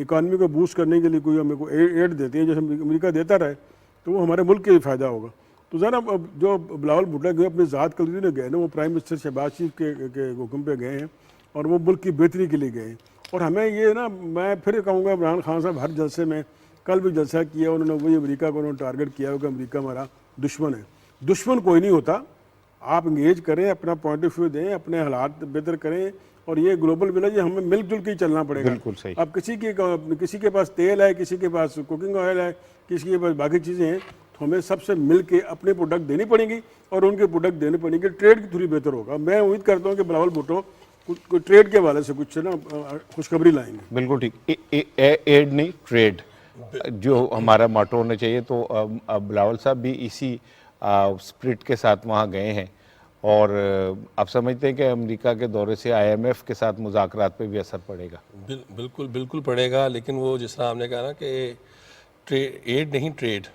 इकानमी को बूस्ट करने के लिए कोई हमें कोई एड देते हैं, जैसे अमेरिका देता रहे, तो वो हमारे मुल्क के लिए फ़ायदा होगा। तो ज़रा जो बिलावल भुट्टो गए अपनी ज़ात के लिए गए ना, वो प्राइम मिनिस्टर शहबाज शरीफ के हुक्म पे गए हैं और वो मुल्क की बेहतरी के लिए गए। और हमें ये ना, मैं फिर कहूँगा, इमरान खान साहब हर जलसे में, कल भी जलसा किया उन्होंने, वही अमेरिका को उन्होंने टारगेट किया कि अमेरिका हमारा दुश्मन है। दुश्मन कोई नहीं होता, आप इंगेज करें, अपना पॉइंट ऑफ व्यू दें, अपने हालात बेहतर करें, और ये ग्लोबल विलेज हमें मिलजुल के ही चलना पड़ेगा। बिल्कुल सही। अब किसी के पास तेल है, किसी के पास कुकिंग ऑयल है, किसी के पास बाकी चीज़ें हैं, तो हमें सबसे मिल के अपने प्रोडक्ट देनी पड़ेंगी और उनके प्रोडक्ट देने पड़ेंगे। ट्रेड की थोड़ी बेहतर होगा। मैं उम्मीद करता हूँ कि बिलावल भुट्टो कुछ ट्रेड के हवाले से कुछ ना खुशखबरी लाएंगे। बिल्कुल ठीक। एड नहीं, ट्रेड जो हमारा मोटो होना चाहिए। तो बिलावल साहब भी इसी स्पिरिट के साथ वहाँ गए हैं, और आप समझते हैं कि अमेरिका के दौरे से IMF के साथ मुज़ाकरात पे भी असर पड़ेगा? बिल्कुल पड़ेगा, लेकिन वो जिस तरह आपने कहा ना कि एड नहीं ट्रेड,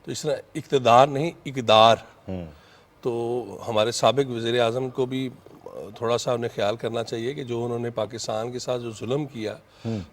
तो इस तरह इक़्तिदार नहीं इक़दार। तो हमारे साबिक़ वज़ीर आज़म को भी थोड़ा सा उन्हें ख्याल करना चाहिए कि जो उन्होंने पाकिस्तान के साथ जो जुल्म किया,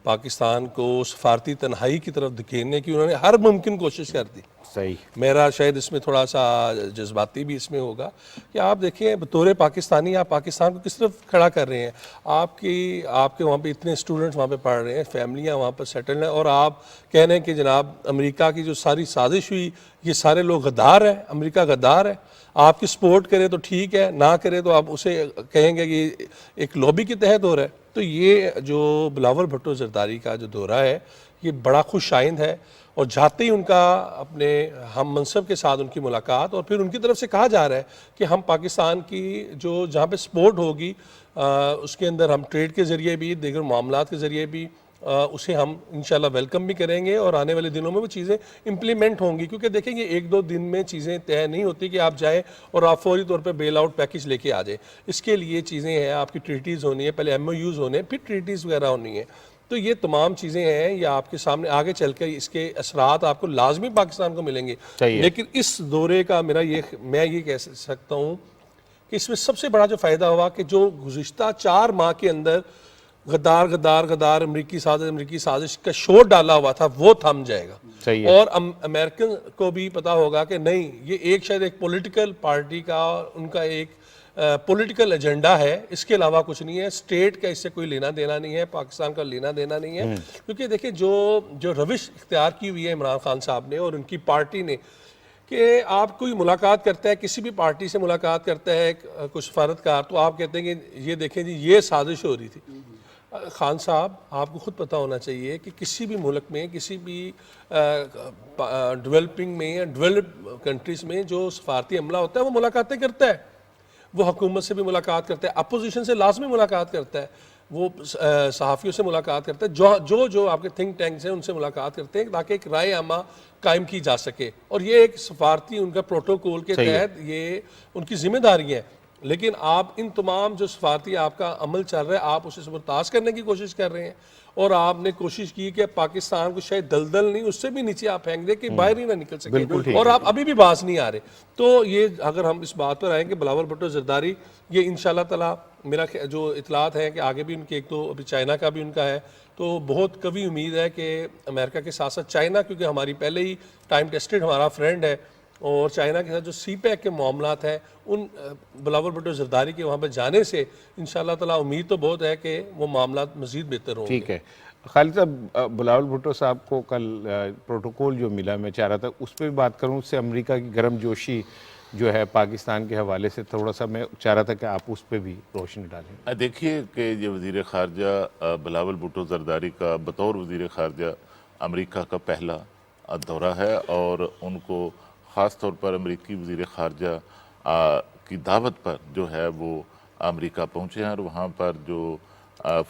पाकिस्तान को सफारती तन्हाई की तरफ धकेलने की उन्होंने हर मुमकिन कोशिश कर दी। सही। मेरा शायद इसमें थोड़ा सा जज्बाती भी इसमें होगा कि आप देखिए बतौर पाकिस्तानी आप पाकिस्तान को किस तरफ खड़ा कर रहे हैं। आपके वहाँ पे इतने स्टूडेंट्स वहाँ पे पढ़ रहे हैं, फैमिलियाँ वहाँ पर सेटल हैं, और आप कह रहे हैं कि जनाब अमेरिका की जो सारी साजिश हुई, ये सारे लोग गद्दार हैं, अमेरिका गद्दार है। आपकी सपोर्ट करे तो ठीक है, ना करे तो आप उसे कहेंगे कि एक लॉबी के तहत हो रहा है। तो ये जो बिलावल भुट्टो जरदारी का जो दौरा है, ये बड़ा खुश आइंद है, और जाते ही उनका अपने हम मनसब के साथ उनकी मुलाकात, और फिर उनकी तरफ से कहा जा रहा है कि हम पाकिस्तान की जो जहाँ पे सपोर्ट होगी उसके अंदर हम ट्रेड के ज़रिए भी, दीगर मामलात के ज़रिए भी उसे हम इंशाल्लाह वेलकम भी करेंगे, और आने वाले दिनों में वो चीज़ें इम्प्लीमेंट होंगी। क्योंकि देखेंगे 1-2 दिन में चीज़ें तय नहीं होती कि आप जाएँ और आप फौरी तौर पे बेल आउट पैकेज लेके आ जाए। इसके लिए चीज़ें हैं, आपकी ट्रीटीज़ होनी है, पहले MOUs होने, फिर ट्रीटीज़ वगैरह होनी है। तो ये तमाम चीज़ें हैं, ये आपके सामने आगे चलकर इसके असरात आपको लाजमी पाकिस्तान को मिलेंगे। लेकिन इस दौरे का मैं ये कह सकता हूँ कि इसमें सबसे बड़ा जो फ़ायदा हुआ कि जो गुज़िश्ता 4 माह के अंदर गद्दार अमेरिकी साजिश का शोर डाला हुआ था, वो थम जाएगा। और अमेरिकन को भी पता होगा कि नहीं, ये शायद एक पॉलिटिकल पार्टी का, उनका एक पॉलिटिकल एजेंडा है, इसके अलावा कुछ नहीं है। स्टेट का इससे कोई लेना देना नहीं है, पाकिस्तान का लेना देना नहीं है। क्योंकि देखिए जो रविश इख्तियार की हुई है इमरान खान साहब ने और उनकी पार्टी ने, कि आप कोई मुलाकात करता है, किसी भी पार्टी से मुलाकात करता है कुछ सफारतकार, तो आप कहते हैं कि ये देखें जी ये साजिश हो रही थी। खान साहब, आपको खुद पता होना चाहिए कि किसी भी मुल्क में, किसी भी डेवलपिंग में या डेवलप कंट्रीज़ में जो सफारती अमला होता है वो मुलाकातें करता है, वो हुकूमत से भी मुलाकात करता है, अपोजिशन से लाजमी मुलाकात करता है, वो सहाफ़ियों से मुलाकात करता है, जो आपके थिंक टैंक्स हैं उनसे मुलाकात करते हैं, ताकि एक राय आमा कायम की जा सके। और ये एक सफारती उनका प्रोटोकॉल के तहत ये उनकी जिम्मेदारी है। لیکن آپ ان تمام جو سفارتی آپ کا عمل چل رہا ہے آپ اسے سبرتاش کرنے کی کوشش کر رہے ہیں، اور آپ نے کوشش کی کہ پاکستان کو شاید دلدل نہیں اس سے بھی نیچے آپ پھینک دیں کہ باہر ہی نہ نکل سکے، اور آپ ابھی بھی باز نہیں آ رہے. تو یہ اگر ہم اس بات پر آئیں کہ بلاول بھٹو زرداری یہ انشاءاللہ تعالی میرا جو اطلاعات ہیں کہ آگے بھی ان کے ایک تو ابھی چائنا کا بھی ان کا ہے، تو بہت قوی امید ہے کہ امریکہ کے ساتھ ساتھ چائنا، کیونکہ ہماری پہلے ہی ٹائم ٹیسٹڈ ہمارا فرینڈ ہے، اور چائنا کے ساتھ جو سی پیک کے معاملات ہیں ان بلاول بھٹو زرداری کے وہاں پہ جانے سے انشاءاللہ تعالی امید تو بہت ہے کہ وہ معاملات مزید بہتر ہوں گے. ٹھیک ہے خالد صاحب، بلاول بھٹو صاحب کو کل پروٹوکول جو ملا، میں چاہ رہا تھا اس پہ بھی بات کروں. اس سے امریکہ کی گرم جوشی جو ہے پاکستان کے حوالے سے تھوڑا سا میں چاہ رہا تھا کہ آپ اس پہ بھی روشنی ڈالیں. دیکھیے کہ یہ وزیر خارجہ بلاول بھٹو زرداری کا بطور وزیر خارجہ امریکہ کا پہلا دورہ ہے، اور ان کو خاص طور پر امریکی وزیر خارجہ کی دعوت پر جو ہے وہ امریکہ پہنچے ہیں، اور وہاں پر جو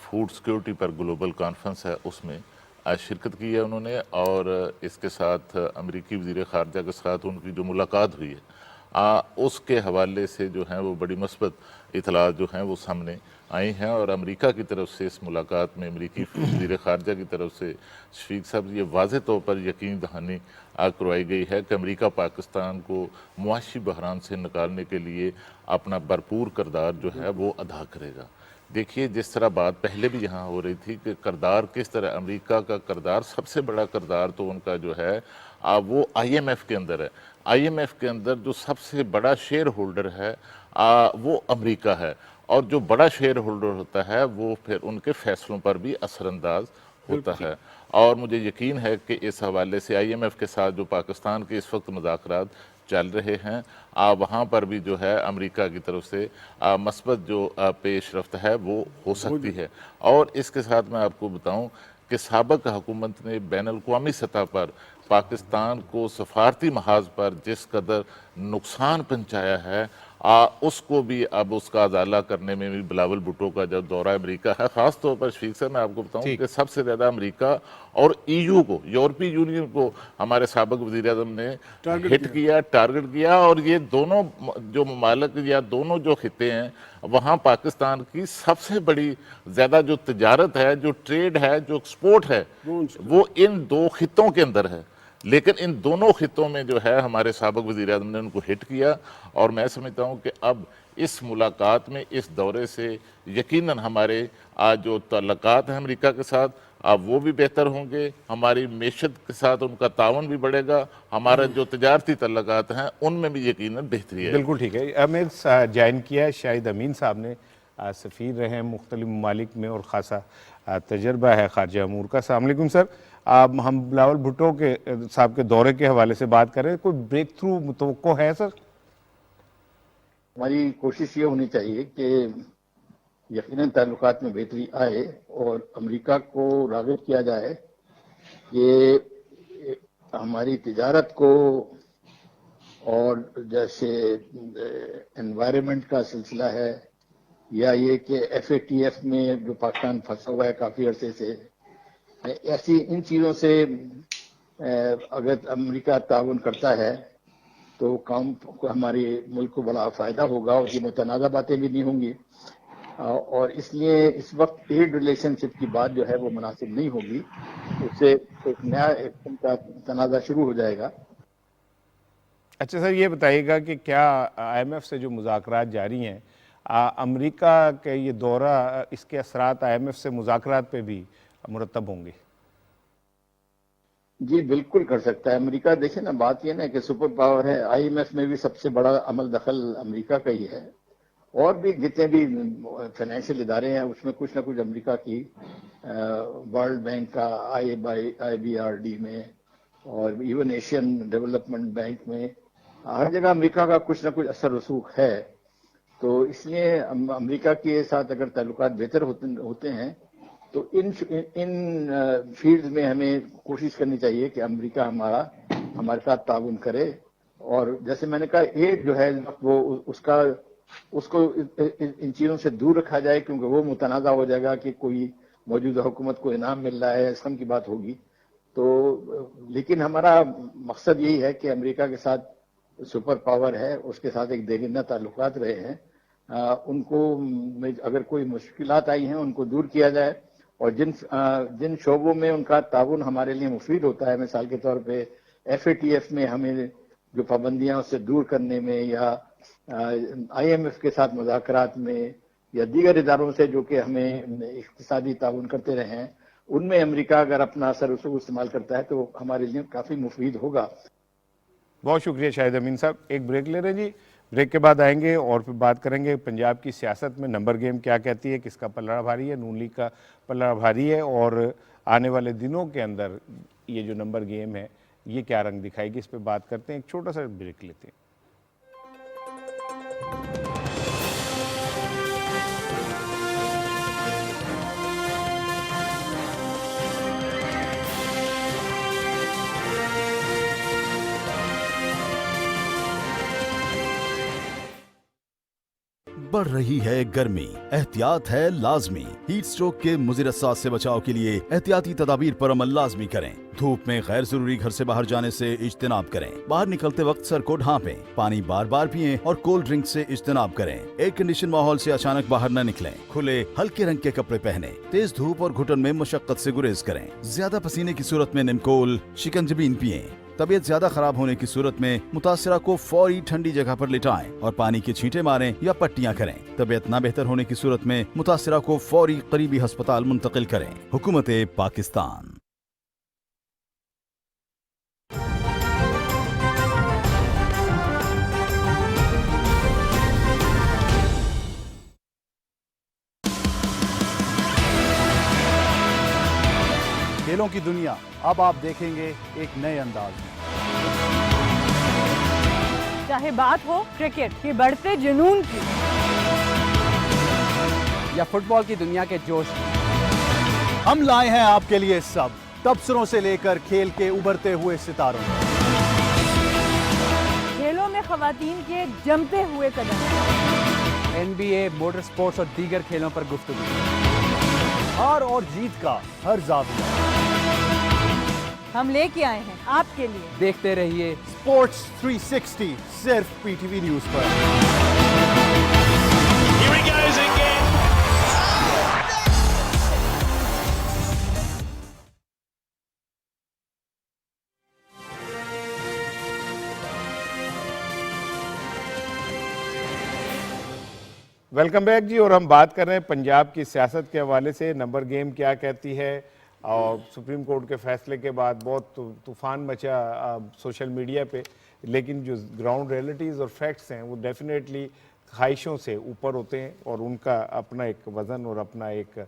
فوڈ سیکیورٹی پر گلوبل کانفرنس ہے اس میں شرکت کی ہے انہوں نے، اور اس کے ساتھ امریکی وزیر خارجہ کے ساتھ ان کی جو ملاقات ہوئی ہے اس کے حوالے سے جو ہیں وہ بڑی مثبت اطلاعات جو ہیں وہ سامنے آئی ہیں. اور امریکہ کی طرف سے اس ملاقات میں امریکی وزیر خارجہ کی طرف سے شفیق صاحب یہ واضح طور پر یقین دہانی کروائی گئی ہے کہ امریکہ پاکستان کو معاشی بحران سے نکالنے کے لیے اپنا بھرپور کردار جو ہے وہ ادا کرے گا. دیکھیے جس طرح بات پہلے بھی یہاں ہو رہی تھی کہ کردار کس طرح، امریکہ کا کردار سب سے بڑا کردار تو ان کا جو ہے وہ آئی ایم ایف کے اندر ہے. آئی ایم ایف کے اندر جو سب سے بڑا شیئر ہولڈر ہے وہ امریکہ ہے، اور جو بڑا شیئر ہولڈر ہوتا ہے وہ پھر ان کے فیصلوں پر بھی اثر انداز ہوتا ہے. اور مجھے یقین ہے کہ اس حوالے سے آئی ایم ایف کے ساتھ جو پاکستان کے اس وقت مذاکرات چل رہے ہیں وہاں پر بھی جو ہے امریکہ کی طرف سے مثبت جو پیش رفت ہے وہ ہو سکتی ہے. اور اس کے ساتھ میں آپ کو بتاؤں کہ سابق حکومت نے بین الاقوامی سطح پر پاکستان کو سفارتی محاذ پر جس قدر نقصان پہنچایا ہے اس کو بھی اب اس کا ازالہ کرنے میں بھی بلاول بھٹو کا جو دورہ امریکہ ہے، خاص طور پر شفیق صاحب میں آپ کو بتاؤں کہ سب سے زیادہ امریکہ اور ای یو کو، یورپی یونین کو ہمارے سابق وزیر اعظم نے ہٹ کیا، ٹارگٹ کیا. اور یہ دونوں جو ممالک یا دونوں جو خطے ہیں وہاں پاکستان کی سب سے بڑی زیادہ جو تجارت ہے، جو ٹریڈ ہے، جو ایکسپورٹ ہے وہ ان دو خطوں کے اندر ہے. لیکن ان دونوں خطوں میں جو ہے ہمارے سابق وزیر اعظم نے ان کو ہٹ کیا، اور میں سمجھتا ہوں کہ اب اس ملاقات میں اس دورے سے یقیناً ہمارے جو تعلقات ہیں امریکہ کے ساتھ اب وہ بھی بہتر ہوں گے، ہماری معیشت کے ساتھ ان کا تعاون بھی بڑھے گا، ہمارے جو تجارتی تعلقات ہیں ان میں بھی یقیناً بہتری ہے. بالکل ٹھیک ہے. ہمیں جوائن کیا ہے شاہد امین صاحب نے، سفیر رہے ہیں مختلف ممالک میں اور خاصا تجربہ ہے خارجہ امور کا. السلام علیکم سر. ہم بلاول بھٹو کے صاحب کے دورے کے حوالے سے بات کر رہے ہیں، کوئی بریک تھرو متوقع ہے سر؟ ہماری کوشش یہ ہونی چاہیے کہ یقیناً تعلقات میں بہتری آئے اور امریکہ کو راغب کیا جائے کہ ہماری تجارت کو اور جیسے انوائرمنٹ کا سلسلہ ہے یا یہ کہ ایف اے ٹی ایف میں جو پاکستان پھنسا ہوا ہے کافی عرصے سے، ایسی ان چیزوں سے اگر امریکہ تعاون کرتا ہے تو کام ہمارے ملک کو بڑا فائدہ ہوگا، اور یہ متنازع باتیں بھی نہیں ہوں گی، اور اس لیے اس وقت ٹریڈ ریلیشن شپ کی بات جو ہے وہ مناسب نہیں ہوگی، اس سے ایک نیا قسم کا تنازع شروع ہو جائے گا. اچھا سر، یہ بتائیے گا کہ کیا آئی ایم ایف سے جو مذاکرات جاری ہیں امریکہ کے یہ دورہ اس کے اثرات آئی ایم ایف سے مذاکرات پہ بھی مرتب ہوں گے؟ جی بالکل کر سکتا ہے امریکہ. دیکھیں نا، بات یہ نا کہ سپر پاور ہے، آئی ایم ایف میں بھی سب سے بڑا عمل دخل امریکہ کا ہی ہے، اور بھی جتنے بھی فائنینشیل ادارے ہیں اس میں کچھ نہ کچھ امریکہ کی، ورلڈ بینک کا، آئی بی آر ڈی میں، اور ایون ایشین ڈیولپمنٹ بینک میں، ہر جگہ امریکہ کا کچھ نہ کچھ اثر رسوخ ہے. تو اس لیے امریکہ کے ساتھ اگر تعلقات بہتر ہوتے ہیں تو ان فیلڈ میں ہمیں کوشش کرنی چاہیے کہ امریکہ ہمارے ساتھ تعاون کرے. اور جیسے میں نے کہا، ایڈ جو ہے وہ اس کو ان چیزوں سے دور رکھا جائے، کیونکہ وہ متنازع ہو جائے گا کہ کوئی موجودہ حکومت کو انعام مل رہا ہے، اس قسم کی بات ہوگی. تو لیکن ہمارا مقصد یہی ہے کہ امریکہ کے ساتھ سپر پاور ہے، اس کے ساتھ ایک دیرینہ تعلقات رہے ہیں، उनको अगर कोई मुश्किलात आई हैं उनको दूर किया जाए, और जिन शोबों में उनका ताउन हमारे लिए मुफीद होता है, मिसाल के तौर पे FATF में हमें जो पाबंदियां उससे दूर करने में, या IMF के साथ मुज़ाकरात में, या दीगर इदारों से जो कि हमें इक़्तिसादी ताउन करते रहे हैं, उनमें अमेरिका अगर अपना असर उसको इस्तेमाल करता है तो हमारे लिए काफ़ी मुफीद होगा। बहुत शुक्रिया शाहिद अमीन साहब। एक ब्रेक ले रहे हैं जी, ब्रेक के बाद आएंगे और फिर बात करेंगे पंजाब की सियासत में नंबर गेम क्या कहती है, किसका पल्ला भारी है। नून लीग का पल्ला भारी है, और आने वाले दिनों के अंदर ये जो नंबर गेम है ये क्या रंग दिखाएगी, इस पर बात करते हैं। एक छोटा सा ब्रेक लेते हैं। बढ़ रही है गर्मी, एहतियात है लाजमी। हीट स्ट्रोक के मुज़िर असरात से बचाव के लिए एहतियाती तदाबीर पर अमल लाजमी करें। धूप में गैर जरूरी घर से बाहर जाने से इज्तिनाब करें। बाहर निकलते वक्त सर को ढांपें, पानी बार बार पिएं और कोल्ड ड्रिंक से इज्तिनाब करें। एयर कंडीशन माहौल से अचानक बाहर न निकलें। खुले हल्के रंग के कपड़े पहने। तेज धूप और घुटन में मशक्कत से गुरेज करें। ज्यादा पसीने की सूरत में निमकोल, शिकंजबीन पिएं। तबीयत ज्यादा खराब होने की सूरत में मुतासिरा को फौरी ठंडी जगह पर लिटाएं और पानी के छींटे मारें या पट्टियां करें। तबीयत ना बेहतर होने की सूरत में मुतासिरा को फौरी करीबी अस्पताल मुंतकिल करें। हुकूमत पाकिस्तान। खेलों की दुनिया अब आप देखेंगे एक नए अंदाज में। चाहे बात हो क्रिकेट के बढ़ते जुनून की, या फुटबॉल की दुनिया के जोश की, हम लाए हैं आपके लिए सब, तबसरों से लेकर खेल के उभरते हुए सितारों। खेलों में खवातीन के जमते हुए कदम, NBA, मोटर स्पोर्ट्स और दीगर खेलों पर गुफ्तगू, हार और जीत का हर जाविया हम लेके आए हैं आपके लिए। देखते रहिए स्पोर्ट्स 360 सिर्फ PTV न्यूज पर। Here he goes again. Welcome back जी। और हम बात कर रहे हैं पंजाब की सियासत के हवाले से, नंबर गेम क्या कहती है। और सुप्रीम कोर्ट के फैसले के बाद बहुत तूफान मचा सोशल मीडिया पे, लेकिन जो ग्राउंड रियलिटीज़ और फैक्ट्स हैं वो डेफिनेटली ख्वाहिशों से ऊपर होते हैं, और उनका अपना एक वज़न और अपना एक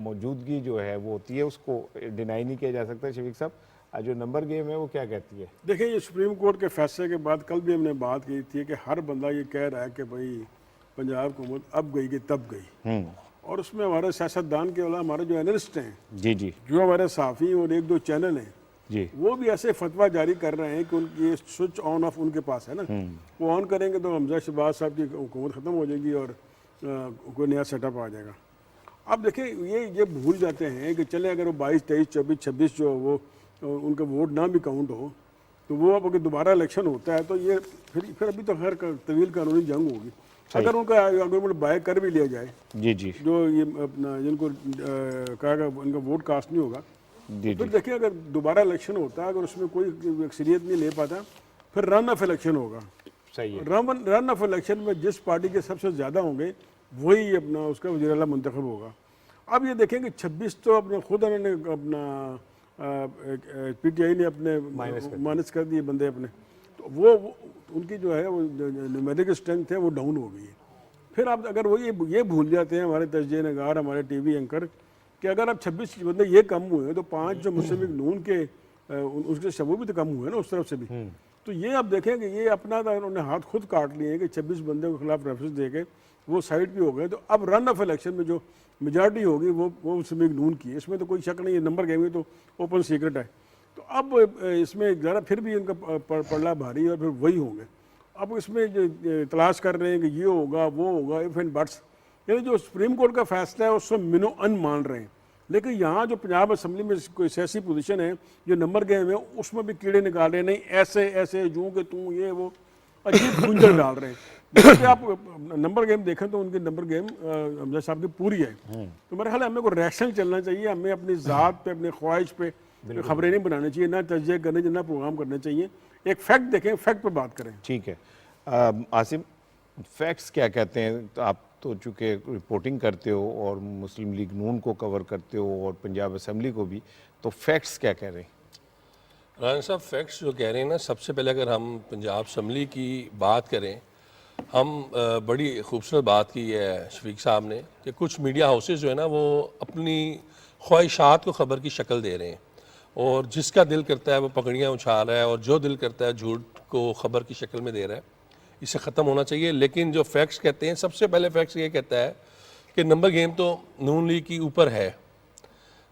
मौजूदगी जो है वो होती है, उसको डिनाई नहीं किया जा सकता। शफीक साहब, आज जो नंबर गेम है वो क्या कहती है? देखिए, ये सुप्रीम कोर्ट के फैसले के बाद कल भी हमने बात की थी कि हर बंदा ये कह रहा है कि भाई पंजाब हुकूमत अब गई कि तब गई, और उसमें हमारे सियासतदान के अलावा हमारे जो एनालिस्ट हैं, जी जी, जो हमारे साफ़ी और एक दो चैनल हैं जी, वो भी ऐसे फतवा जारी कर रहे हैं कि उनकी स्विच ऑन ऑफ उनके पास है ना, वो ऑन करेंगे तो हमजा शहबाज साहब की हुकूमत ख़त्म हो जाएगी और कोई नया सेटअप आ जाएगा। अब देखिए, ये भूल जाते हैं कि चले अगर वो 22, 23, 24, 26 जो वो उनका वोट ना भी काउंट हो, तो वो अब अगर दोबारा इलेक्शन होता है तो ये फिर अभी तो खैर तवील कानूनी जंग होगी। अगर उनका आर्गूमेंट बाय कर भी लिया जाए, जी जी, जो ये अपना जिनको कहा उनका वोट कास्ट नहीं होगा, जी, फिर देखिए अगर दोबारा इलेक्शन होता है, अगर उसमें कोई अक्सरियत नहीं ले पाता, फिर रन ऑफ इलेक्शन होगा। सही है। रन ऑफ इलेक्शन में जिस पार्टी के सबसे ज़्यादा होंगे वही अपना उसका वज़ीर आला मुंतखब होगा। अब ये देखें कि 26 तो अपने खुद उन्होंने अपना PTI ने अपने माइनस कर दिए बंदे अपने, तो वो उनकी जो है वो न्यूमेरिक स्ट्रेंथ है वो डाउन हो गई है। फिर आप अगर वो ये भूल जाते हैं हमारे तजज़िया नगार, हमारे TV एंकर, कि अगर अब 26 बंदे ये कम हुए तो 5 जो मुस्लिम लीग नून के उसके सब वो भी तो कम हुए ना उस तरफ से भी। तो ये आप देखें कि ये अपना था, उन्होंने हाथ खुद काट लिए कि 26 बंदे के खिलाफ रेफरेंस दे के वो साइड भी हो गए। तो अब रन ऑफ इलेक्शन में जो मेजॉरिटी होगी वो मुस्लिम लीग नून की, इसमें तो कोई शक नहीं है। नंबर गेम तो ओपन सीक्रेट है। तो अब इसमें ज़रा फिर भी इनका पड़ला भारी और फिर वही होंगे। अब इसमें जो तलाश कर रहे हैं कि ये होगा वो होगा, इफ एंड बट्स, यानी जो सुप्रीम कोर्ट का फैसला है उसको मिनो अन मान रहे हैं। लेकिन यहाँ जो पंजाब असम्बली में कोई सियासी पोजीशन है जो नंबर गेम है उसमें भी कीड़े निकाल रहे हैं, नहीं ऐसे ऐसे जूँ कि तू ये वो अजीब गुंजर डाल रहे हैं। यहाँ पे आप नंबर गेम देखें तो उनकी नंबर गेम हमजा साहब की पूरी है। तो मेरे ख्याल है हमें को रैशनल चलना चाहिए, हमें अपनी ज़ात पे, अपनी ख्वाहिश पे खबरें नहीं बनानी चाहिए, ना तज्ज़िया करने चाहिए, ना प्रोग्राम करने चाहिए। एक फैक्ट देखें, फैक्ट पे बात करें। ठीक है। आसिम, फैक्ट्स क्या कहते हैं? तो आप तो चूँकि रिपोर्टिंग करते हो और मुस्लिम लीग नून को कवर करते हो और पंजाब असम्बली को भी, तो फैक्ट्स क्या कह रहे हैं? राना साहब, फैक्ट्स जो कह रहे हैं ना, सबसे पहले अगर हम पंजाब असम्बली की बात करें, हम बड़ी खूबसूरत बात की है शफीक साहब ने कि कुछ मीडिया हाउसेस जो है ना वो अपनी ख्वाहिशात को ख़बर की शक्ल दे रहे हैं और जिसका दिल करता है वो पगड़ियाँ उछाल रहा है और जो दिल करता है झूठ को ख़बर की शक्ल में दे रहा है। इसे ख़त्म होना चाहिए। लेकिन जो फैक्ट्स कहते हैं, सबसे पहले फैक्ट्स ये कहता है कि नंबर गेम तो नून लीग की ऊपर है।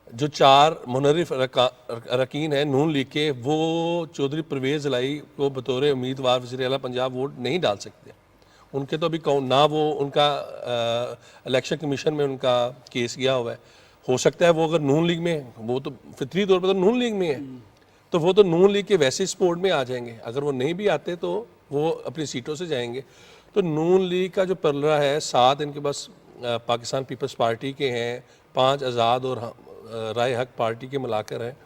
जो 4 मुनर्रिफ अरकान हैं नून लीग के, वो चौधरी परवेज़ इलाही को बतौर उम्मीदवार वज़ीर आला पंजाब वोट नहीं डाल सकते। उनके तो अभी ना वो उनका इलेक्शन कमीशन में उनका केस गया हुआ है। हो सकता है वो अगर नून लीग में, वो तो फितरी तौर पर तो नून लीग में है, तो वो तो नून लीग के वैसे सपोर्ट में आ जाएंगे। अगर वो नहीं भी आते तो वो अपनी सीटों से जाएंगे। तो नून लीग का जो पलड़ा है, 7 इनके पास पाकिस्तान पीपल्स पार्टी के हैं, 5 आज़ाद और राय हक पार्टी के मिलाकर हैं।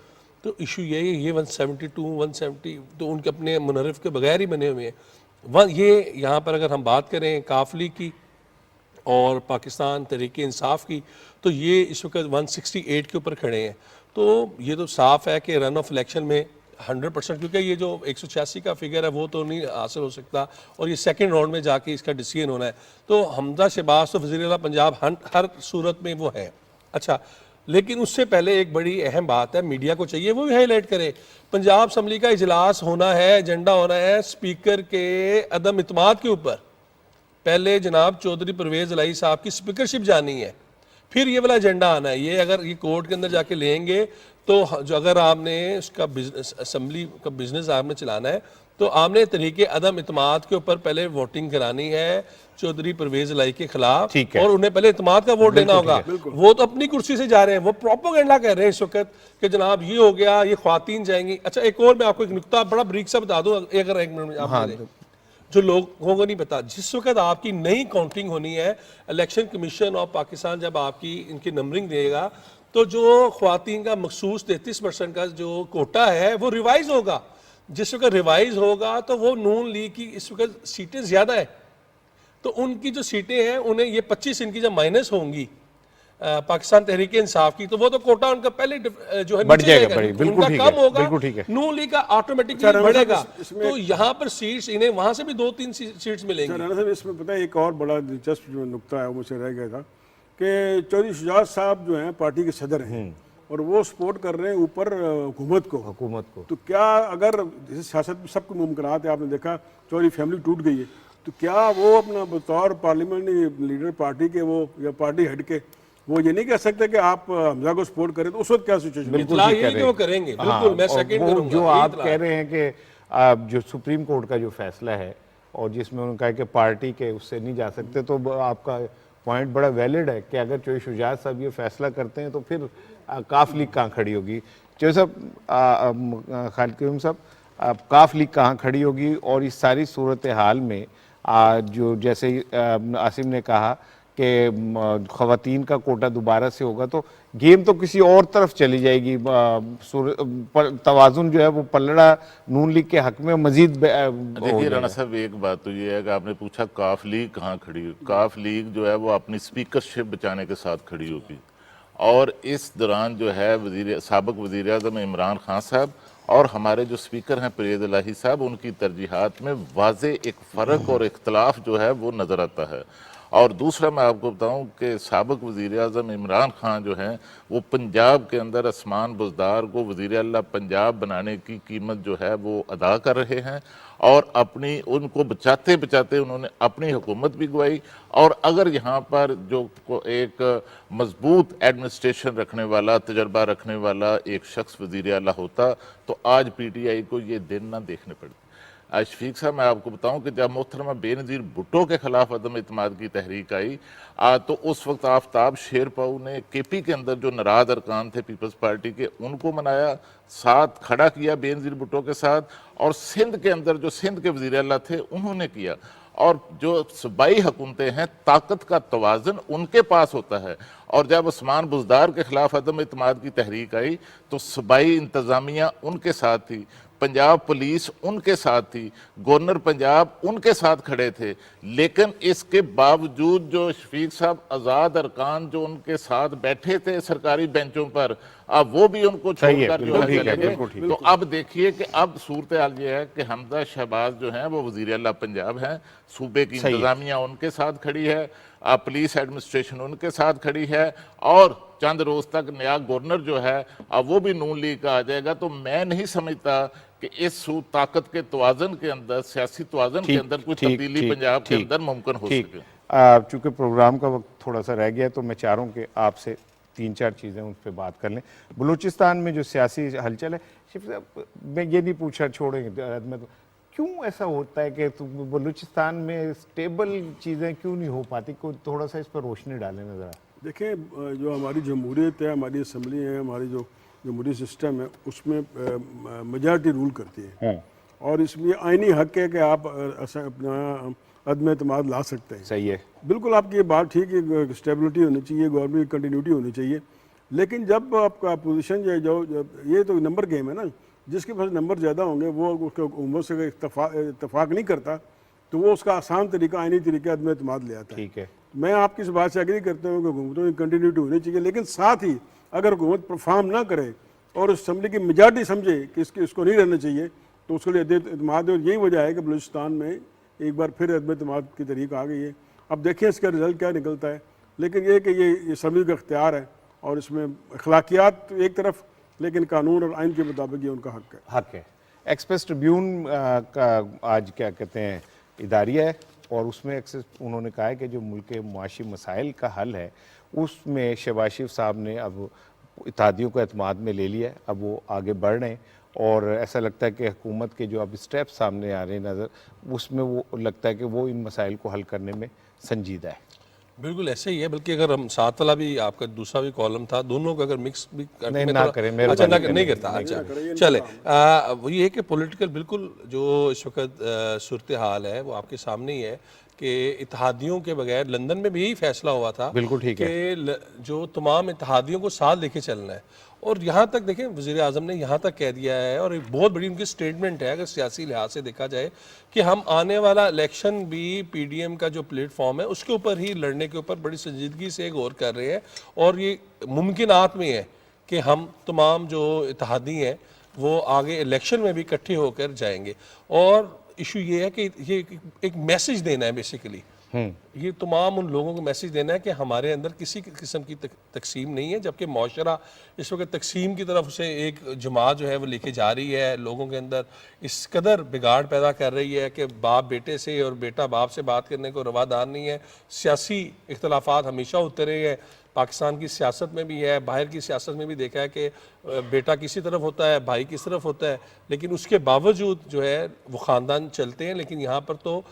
तो इशू ये है, ये 172 170 तो उनके अपने मुनर्रिफ के बगैर ही बने हुए हैं। ये यहाँ पर अगर हम बात करें काफली की और पाकिस्तान तहरीक इंसाफ की, तो ये इस वक्त 168 के ऊपर खड़े हैं। तो ये तो साफ़ है कि रन ऑफ इलेक्शन में 100%, क्योंकि ये जो 186 का फिगर है वो तो नहीं हासिल हो सकता और ये सेकंड राउंड में जाके इसका डिसीजन होना है। तो हमजा शहबाज तो वज़ीर आला पंजाब हर सूरत में वो है। अच्छा, लेकिन उससे पहले एक बड़ी अहम बात है, मीडिया को चाहिए वो भी हाईलाइट करे। पंजाब असम्बली का इजलास होना है, एजेंडा होना है स्पीकर के अदम इत्माद के ऊपर। पहले जनाब चौधरी परवेज़ इलाही साहब की स्पीकरशिप जानी है, फिर ये वाला एजेंडा आना है। ये अगर ये कोर्ट के अंदर जाके लेंगे तो जो अगर आपने उसका असम्बली का बिजनेस आपने चलाना है तो आपने तरीके अदम इत्माद के ऊपर पहले वोटिंग करानी है चौधरी परवेज़ इलाही के खिलाफ, और उन्हें पहले इत्माद का वोट देना होगा। वो तो अपनी कुर्सी से जा रहे हैं, वो प्रोपेगेंडा कर रहे हैं इस वक्त कि जनाब ये हो गया, ये ख्वातीन जाएंगी। अच्छा, एक और मैं आपको एक नुक्ता बड़ा ब्रीक सा बता दूं, अगर 1 मिनट में आप जो लोगों को नहीं पता, जिस वक्त आपकी नई काउंटिंग होनी है, इलेक्शन कमीशन ऑफ पाकिस्तान जब आपकी इनकी नंबरिंग देगा तो जो ख्वातीन का मखसूस 33% का जो कोटा है वो रिवाइज होगा। जिस वक्त रिवाइज होगा तो वो नून लीग की इस वक्त सीटें ज़्यादा है, तो उनकी जो सीटें हैं उन्हें ये 25 इनकी जब माइनस होंगी पाकिस्तान तहरीक इंसाफ की, तो वो तो कोटा उनका पहले जो है बढ़ जाएगा, बिल्कुल ठीक है, कम होगा, बिल्कुल ठीक है। नून लीग का ऑटोमेटिकली बढ़ेगा। तो यहाँ पर सीट्स इन्हें वहां से भी 2-3 सीट्स मिलेंगी। राना साहब, इसमें पता है एक और बड़ा दिलचस्प जो नुक्ता है वो मुझसे रह गया था कि चौधरी शुजात साहब जो हैं पार्टी के सदर हैं और वो सपोर्ट कर रहे हैं ऊपर हुकूमत को। तो क्या अगर जैसे सियासत में सबको मुमकिनात है, आपने देखा चौधरी फैमिली टूट गई है, तो क्या वो अपना बतौर पार्लियामेंट्री लीडर पार्टी के वो या पार्टी हेड के वो ये नहीं कह सकते कि आप हमजा को सपोर्ट करें, तो उस वक्त क्या सिचुएशन? बिल्कुल ठीक कह रहे हैं, करेंगे बिल्कुल। मैं सेकंड करूंगा जो आप कह रहे हैं कि जो सुप्रीम कोर्ट का जो फैसला है और जिसमें उन्होंने कहा कि पार्टी के उससे नहीं जा सकते, तो आपका पॉइंट बड़ा वैलिड है कि अगर चौधरी शुजात साहब ये फैसला करते हैं तो फिर काफ लीग कहाँ खड़ी होगी? चौधरी साहब, खालिद करीम साहब, काफ लीग कहाँ खड़ी होगी? और इस सारी सूरत हाल में जो जैसे आसिम ने कहा कि ख़वातीन का कोटा दोबारा से होगा तो गेम तो किसी और तरफ चली जाएगी। तवाज़ुन जो है वो पलड़ा नून लीग के हक में मजीद। देखिए राना साहब, एक बात तो ये है कि आपने पूछा काफ लीग कहाँ खड़ी होगी। काफ लीग जो है वो अपनी स्पीकरशिप बचाने के साथ खड़ी होगी, और इस दौरान जो है साबिक़ वज़ीर आज़म इमरान खान साहब और हमारे जो स्पीकर हैं परवेज़ इलाही साहब, उनकी तरजीहात में वाज़े एक फ़र्क और इख्तलाफ जो है वो नज़र आता है। और दूसरा मैं आपको बताऊं कि साबिक़ वज़ीर आज़म इमरान खान जो हैं वो पंजाब के अंदर असमान बुज़दार को वज़ीर आला पंजाब बनाने की कीमत जो है वो अदा कर रहे हैं, और अपनी उनको बचाते बचाते उन्होंने अपनी हुकूमत भी गवाई। और अगर यहाँ पर जो एक मजबूत एडमिनिस्ट्रेशन रखने वाला, तजर्बा रखने वाला एक शख्स वज़ीर आला होता तो आज PTI को ये दिन ना देखने पड़ते। शफीक साहब, मैं आपको बताऊं कि जब मोहतरमा बेनज़ीर भुट्टो के खिलाफ अदम इत्मीद की तहरीक आई तो उस वक्त आफ्ताब शेरपाऊ ने केपी के अंदर जो नाराज अरकान थे पीपल्स पार्टी के, उनको मनाया, साथ खड़ा किया बेनज़ीर भुट्टो के साथ, और सिंध के अंदर जो सिंध के वज़ीर आला थे उन्होंने किया। और जो सूबाई हुकूमतें हैं, ताकत का तवाज़न उनके पास होता है। और जब उस्मान बुज़दार के खिलाफ अदम इत्मीद की तहरीक आई तो सूबाई इंतज़ामिया उनके साथ थी, पंजाब पुलिस उनके साथ थी, गवर्नर पंजाब उनके साथ खड़े थे। लेकिन इसके बावजूद जो शफीक साहब आज़ाद अरकान जो उनके साथ बैठे थे सरकारी बेंचों पर, अब वो भी उनको छोड़कर जो है चले गए। तो अब देखिए कि अब सूरत हाल ये है कि हमजा शहबाज जो हैं वो वज़ीर आला पंजाब हैं, सूबे की इंतज़ामिया उनके साथ खड़ी है, पुलिस एडमिनिस्ट्रेशन उनके साथ खड़ी है, और चंद रोज तक नया गवर्नर जो है अब वो भी नून लीग का आ जाएगा। तो मैं नहीं समझता कि इस ताकत के तवाज़न के अंदर, सियासी तवाज़न के अंदर कुछ तब्दीली पंजाब के अंदर मुमकिन हो सके। चूँकि प्रोग्राम का वक्त थोड़ा सा रह गया है तो मैं चाह रहा हूँ कि आपसे 3-4 चीज़ें उन पर बात कर लें। बलूचिस्तान में जो सियासी हलचल है, सिर्फ मैं ये नहीं पूछा छोड़ेंगे, क्यों ऐसा होता है कि बलूचिस्तान में स्टेबल चीज़ें क्यों नहीं हो पाती? कोई थोड़ा सा इस पर रोशनी डालें ज़रा। देखिए, जो हमारी जमहूरियत है, हमारी असम्बली है, हमारी जो जमहूरी सिस्टम है, उसमें मेजॉरिटी रूल करती है, और इसमें आईनी हक है कि आप अपना अदम एतमाद ला सकते हैं। सही है, बिल्कुल आपकी ये बात ठीक है, स्टेबिलिटी होनी चाहिए, गवर्नमेंट की कंटिन्यूटी होनी चाहिए। लेकिन जब आपका अपोजिशन जो ये तो नंबर गेम है ना, जिसके पास नंबर ज़्यादा होंगे वो उसके हुकूमत से इत्तफाक नहीं करता, तो वो उसका आसान तरीका, आईनी तरीका अदम एतमाद ले आता है। ठीक है, मैं आपकी इस बात से एग्री करता हूँ कि हुकूमतों की कंटिन्यूटी होनी चाहिए, लेकिन साथ ही अगर हुकूमत परफॉर्म ना करे और असम्बली की मेजॉरिटी समझे कि इसको नहीं रहना चाहिए, तो उसके लिए एतमाद। और यही वजह है कि बलूचिस्तान में एक बार फिर अदम एतमाद की तहरीक आ गई है। अब देखिए इसका रिजल्ट क्या निकलता है, लेकिन ये कि ये असम्बली का इख्तियार है और इसमें अखलाकियात एक तरफ, लेकिन कानून और आइन के मुताबिक ये उनका हक है। एक्सप्रेस ट्रिब्यून का आज क्या कहते हैं इदारिया है, और उसमें उन्होंने कहा है कि जो मुल्क के मुआशी मसाइल का हल है उसमें शहबाज शरीफ साहब ने अब इत्तेहादियों को एतमाद में ले लिया है, अब वो आगे बढ़ रहे हैं, और ऐसा लगता है कि हुकूमत के जो अब स्टेप सामने आ रहे हैं नज़र, उसमें वो लगता है कि वो इन मसाइल को हल करने में संजीदा है। बिल्कुल ऐसे ही है, बल्कि अगर हम साथ वाला भी आपका दूसरा भी कॉलम था, दोनों को अगर मिक्स भी नहीं ना करें, अच्छा नहीं करता, अच्छा चले, वो ये है कि पॉलिटिकल बिल्कुल जो इस वक्त सूरत हाल है वो आपके सामने ही है कि इत्तेहादियों के बगैर लंदन में भी यही फैसला हुआ था, बिल्कुल ठीक है, कि जो तमाम इत्तेहादियों को साथ लेके चलना है। और यहाँ तक देखें वज़ीर आज़म ने यहाँ तक कह दिया है, और एक बहुत बड़ी उनकी स्टेटमेंट है अगर सियासी लिहाज से देखा जाए, कि हम आने वाला इलेक्शन भी पीडीएम का जो प्लेटफॉर्म है उसके ऊपर ही लड़ने के ऊपर बड़ी संजीदगी से गौर कर रहे हैं, और ये मुमकिनात में है कि हम तमाम जो इत्तेहादी हैं वो आगे इलेक्शन में भी इकट्ठे होकर जाएंगे। और इशू ये है कि ये एक मैसेज देना है बेसिकली, ये तमाम उन लोगों को मैसेज देना है कि हमारे अंदर किसी किस्म की तकसीम नहीं है, जबकि माशरा इस वक्त तकसीम की तरफ से एक जमात जो है वो लेके जा रही है, लोगों के अंदर इस कदर बिगाड़ पैदा कर रही है कि बाप बेटे से और बेटा बाप से बात करने को रवादार नहीं है। सियासी इख्तलाफात हमेशा होते रहे हैं, पाकिस्तान की सियासत में भी है, बाहर की सियासत में भी देखा है कि बेटा किसी तरफ होता है, भाई किस तरफ होता है, लेकिन उसके बावजूद जो है वो ख़ानदान चलते हैं। लेकिन यहाँ पर तो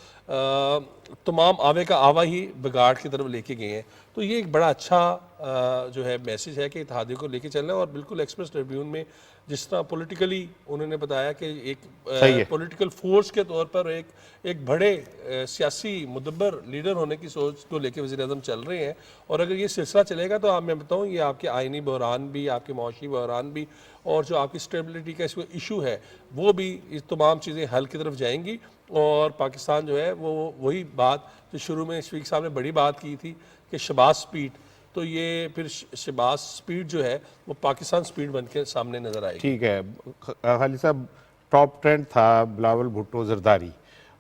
तमाम आवे का आवा ही बिगाड़ की तरफ लेके गए हैं। तो ये एक बड़ा अच्छा जो है मैसेज है कि इत्तेहादियों को लेके चलना है। और बिल्कुल एक्सप्रेस ट्रिब्यून में जिस तरह पॉलिटिकली उन्होंने बताया कि एक पॉलिटिकल फोर्स के तौर पर एक बड़े सियासी मुदब्बर लीडर होने की सोच को लेके वज़ीर आज़म चल रहे हैं। और अगर ये सिलसिला चलेगा तो मैं बताऊँ ये आपके आइनी बहरान भी, आपके मुआशी बहरान भी, और जो आपकी स्टेबिलिटी का इसमें इशू है वो भी, इस तमाम चीज़ें हल की तरफ जाएंगी। और पाकिस्तान जो है वो वही बात जो शुरू में शफीक साहब ने बड़ी बात की थी कि शहबाज स्पीड, तो ये फिर शहबाज स्पीड जो है वो पाकिस्तान स्पीड बन के सामने नज़र आएगी। ठीक है खालिद साहब, टॉप ट्रेंड था बिलावल भुट्टो जरदारी,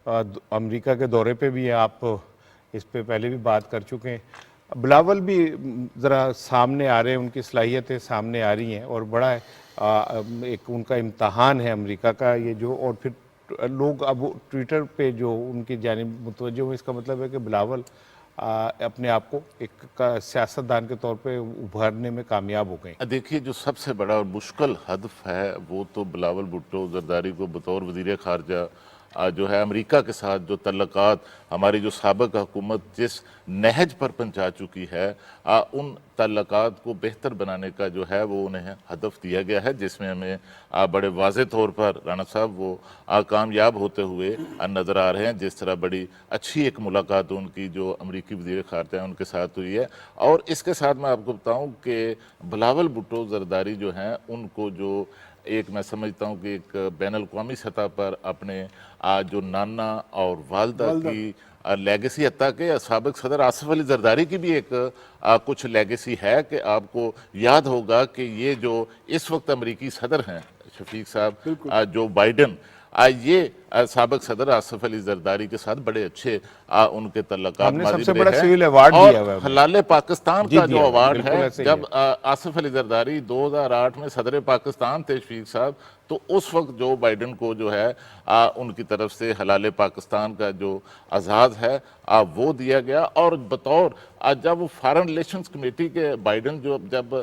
अमेरिका के दौरे पे भी आप इस पे पहले भी बात कर चुके हैं। बिलावल भी ज़रा सामने आ रहे हैं, उनकी सलाहियतें सामने आ रही हैं, और बड़ा एक उनका इम्तहान है अमेरिका का ये जो, और फिर लोग अब ट्विटर पे जो उनकी जानिब मुतवज्जो हुए, इसका मतलब है कि बिलावल अपने आप को एक सियासतदान के तौर पे उभरने में कामयाब हो गए। देखिए, जो सबसे बड़ा और मुश्किल हदफ है वो तो बिलावल भुट्टो जरदारी को बतौर वज़ीर ख़ारजा جو ہے امریکہ کے ساتھ جو تعلقات ہماری جو سابق حکومت جس نہج پر پہنچا چکی ہے ان تعلقات کو بہتر بنانے کا جو ہے وہ انہیں ہدف دیا گیا ہے، جس میں ہمیں بڑے واضح طور پر رانا صاحب وہ کامیاب ہوتے ہوئے نظر آ رہے ہیں۔ جس طرح بڑی اچھی ایک ملاقات ان کی جو امریکی وزیر خارجہ ہیں ان کے ساتھ ہوئی ہے، اور اس کے ساتھ میں آپ کو بتاؤں کہ بلاول بھٹو زرداری جو ہیں ان کو جو ایک میں سمجھتا ہوں کہ ایک بین الاقوامی سطح پر اپنے جو نانا اور والدہ کی لیگیسی، حتیٰ کہ سابق صدر آصف علی زرداری کی بھی ایک کچھ لیگیسی ہے کہ آپ کو یاد ہوگا کہ یہ جو اس وقت امریکی صدر ہیں شفیق صاحب جو بائیڈن، یہ سابق صدر آصف علی زرداری کے ساتھ بڑے اچھے ان کے تعلقات ہم نے سب ماضی سے میں بڑا ہیں، سول ایوارڈ اور دیا ہوا ہے حلال پاکستان کا جو ایوارڈ بالکل ہے، ایسے ہی جب آصف علی زرداری 2008 میں صدر پاکستان تھے شفیق صاحب، تو اس وقت جو بائیڈن کو جو ہے ان کی طرف سے حلال پاکستان کا جو اعزاز ہے وہ دیا گیا، اور بطور جب وہ فارن ریلیشنز کمیٹی کے بائیڈن جب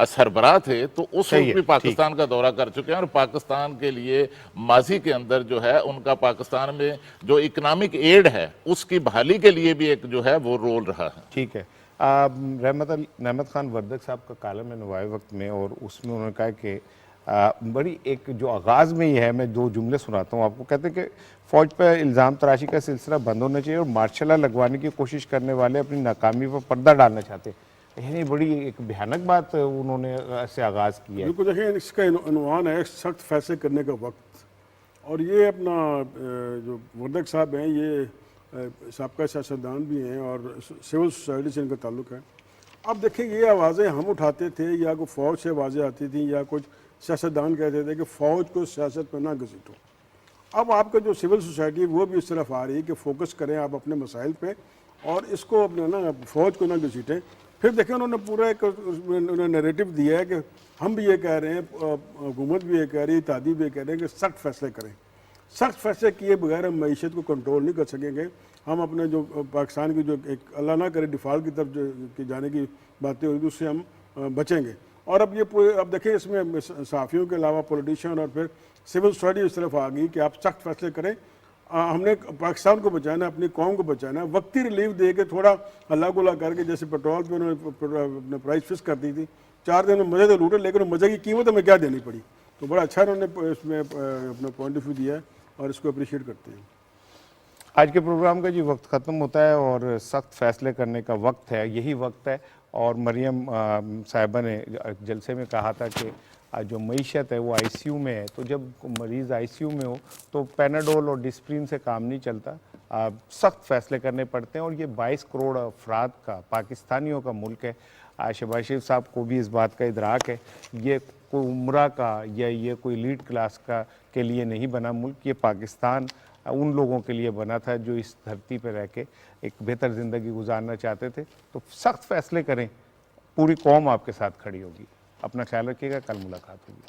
سربراہ تھے تو اس وقت بھی پاکستان کا دورہ کر چکے ہیں، اور پاکستان کے لیے ماضی کے اندر جو ہے ان کا پاکستان میں جو اکنامک ایڈ ہے اس کی بحالی کے لیے بھی ایک جو ہے وہ رول رہا ہے۔ ٹھیک ہے، رحمت خان وردک صاحب کا کالم ہے نوائے وقت میں، اور اس میں انہوں نے کہا کہ بڑی ایک جو آغاز میں ہی ہے، میں دو جملے سناتا ہوں آپ کو، کہتے ہیں کہ فوج پہ الزام تراشی کا سلسلہ بند ہونا چاہیے اور مارشل لا لگوانے کی کوشش کرنے والے اپنی ناکامی پر پردہ ڈالنا چاہتے ہیں۔ یعنی بڑی ایک بھیانک بات انہوں نے ایسے آغاز کیا ہے۔ بالکل، دیکھیں اس کا عنوان ہے سخت فیصلے کرنے کا وقت، اور یہ اپنا جو وردک صاحب ہیں یہ سابقہ سیاستدان بھی ہیں اور سول سوسائٹی سے ان کا تعلق ہے۔ اب دیکھیں یہ آوازیں ہم اٹھاتے تھے یا کوئی فوج سے آوازیں آتی تھیں یا کچھ سیاستدان کہتے تھے کہ فوج کو سیاست پہ نہ گھسیٹو۔ اب آپ کا جو سول سوسائٹی وہ بھی اس طرف آ رہی ہے کہ فوکس کریں آپ اپنے مسائل پہ اور اس کو اپنے فوج کو نہ گھسیٹیں۔ پھر دیکھیں انہوں نے پورا ایک نیریٹو دیا ہے کہ ہم بھی یہ کہہ رہے ہیں، حکومت بھی یہ کہہ رہی ہے، اتحادی بھی یہ کہہ رہے ہیں کہ سخت فیصلے کریں۔ سخت فیصلے کیے بغیر ہم معیشت کو کنٹرول نہیں کر سکیں گے۔ ہم اپنے جو پاکستان کی جو ایک اللہ نہ کرے ڈیفالٹ کی طرف جانے کی باتیں ہوئی اس سے ہم بچیں گے۔ اور اب یہ اب دیکھیں اس میں صحافیوں کے علاوہ پولیٹیشین اور پھر سول سوسائٹی اس طرف آ گئی کہ آپ سخت فیصلے کریں، ہم نے پاکستان کو بچانا ہے، اپنی قوم کو بچانا ہے۔ وقتی ریلیف دے کے تھوڑا اللہ گلا کر کے، جیسے پیٹرول پہ انہوں نے پرائز فکس کر دی تھی، 4 دن میں مزے تو لوٹے، لیکن مزے کی قیمت ہمیں کیا دینی پڑی، تو بڑا اچھا انہوں نے اس میں اپنا پوائنٹ آف ویو دیا ہے اور اس کو اپریشیٹ کرتے ہیں۔ آج کے پروگرام کا وقت ختم ہوتا ہے اور سخت فیصلے کرنے کا وقت ہے، یہی وقت ہے۔ اور مریم صاحبہ نے جلسے میں کہا تھا کہ جو معیشت ہے وہ آئی سی یو میں ہے، تو جب مریض آئی سی یو میں ہو تو پیناڈول اور ڈسپرین سے کام نہیں چلتا، سخت فیصلے کرنے پڑتے ہیں، اور یہ 22 کروڑ افراد کا، پاکستانیوں کا ملک ہے۔ شہباز شریف صاحب کو بھی اس بات کا ادراک ہے، یہ کوئی عمرہ کا یا یہ کوئی لیڈ کلاس کا کے لیے نہیں بنا ملک، یہ پاکستان ان لوگوں کے لیے بنا تھا جو اس دھرتی پہ رہ کے ایک بہتر زندگی گزارنا چاہتے تھے۔ تو سخت فیصلے کریں، پوری قوم آپ کے ساتھ کھڑی ہوگی۔ اپنا خیال رکھیے گا، کل ملاقات ہوگی۔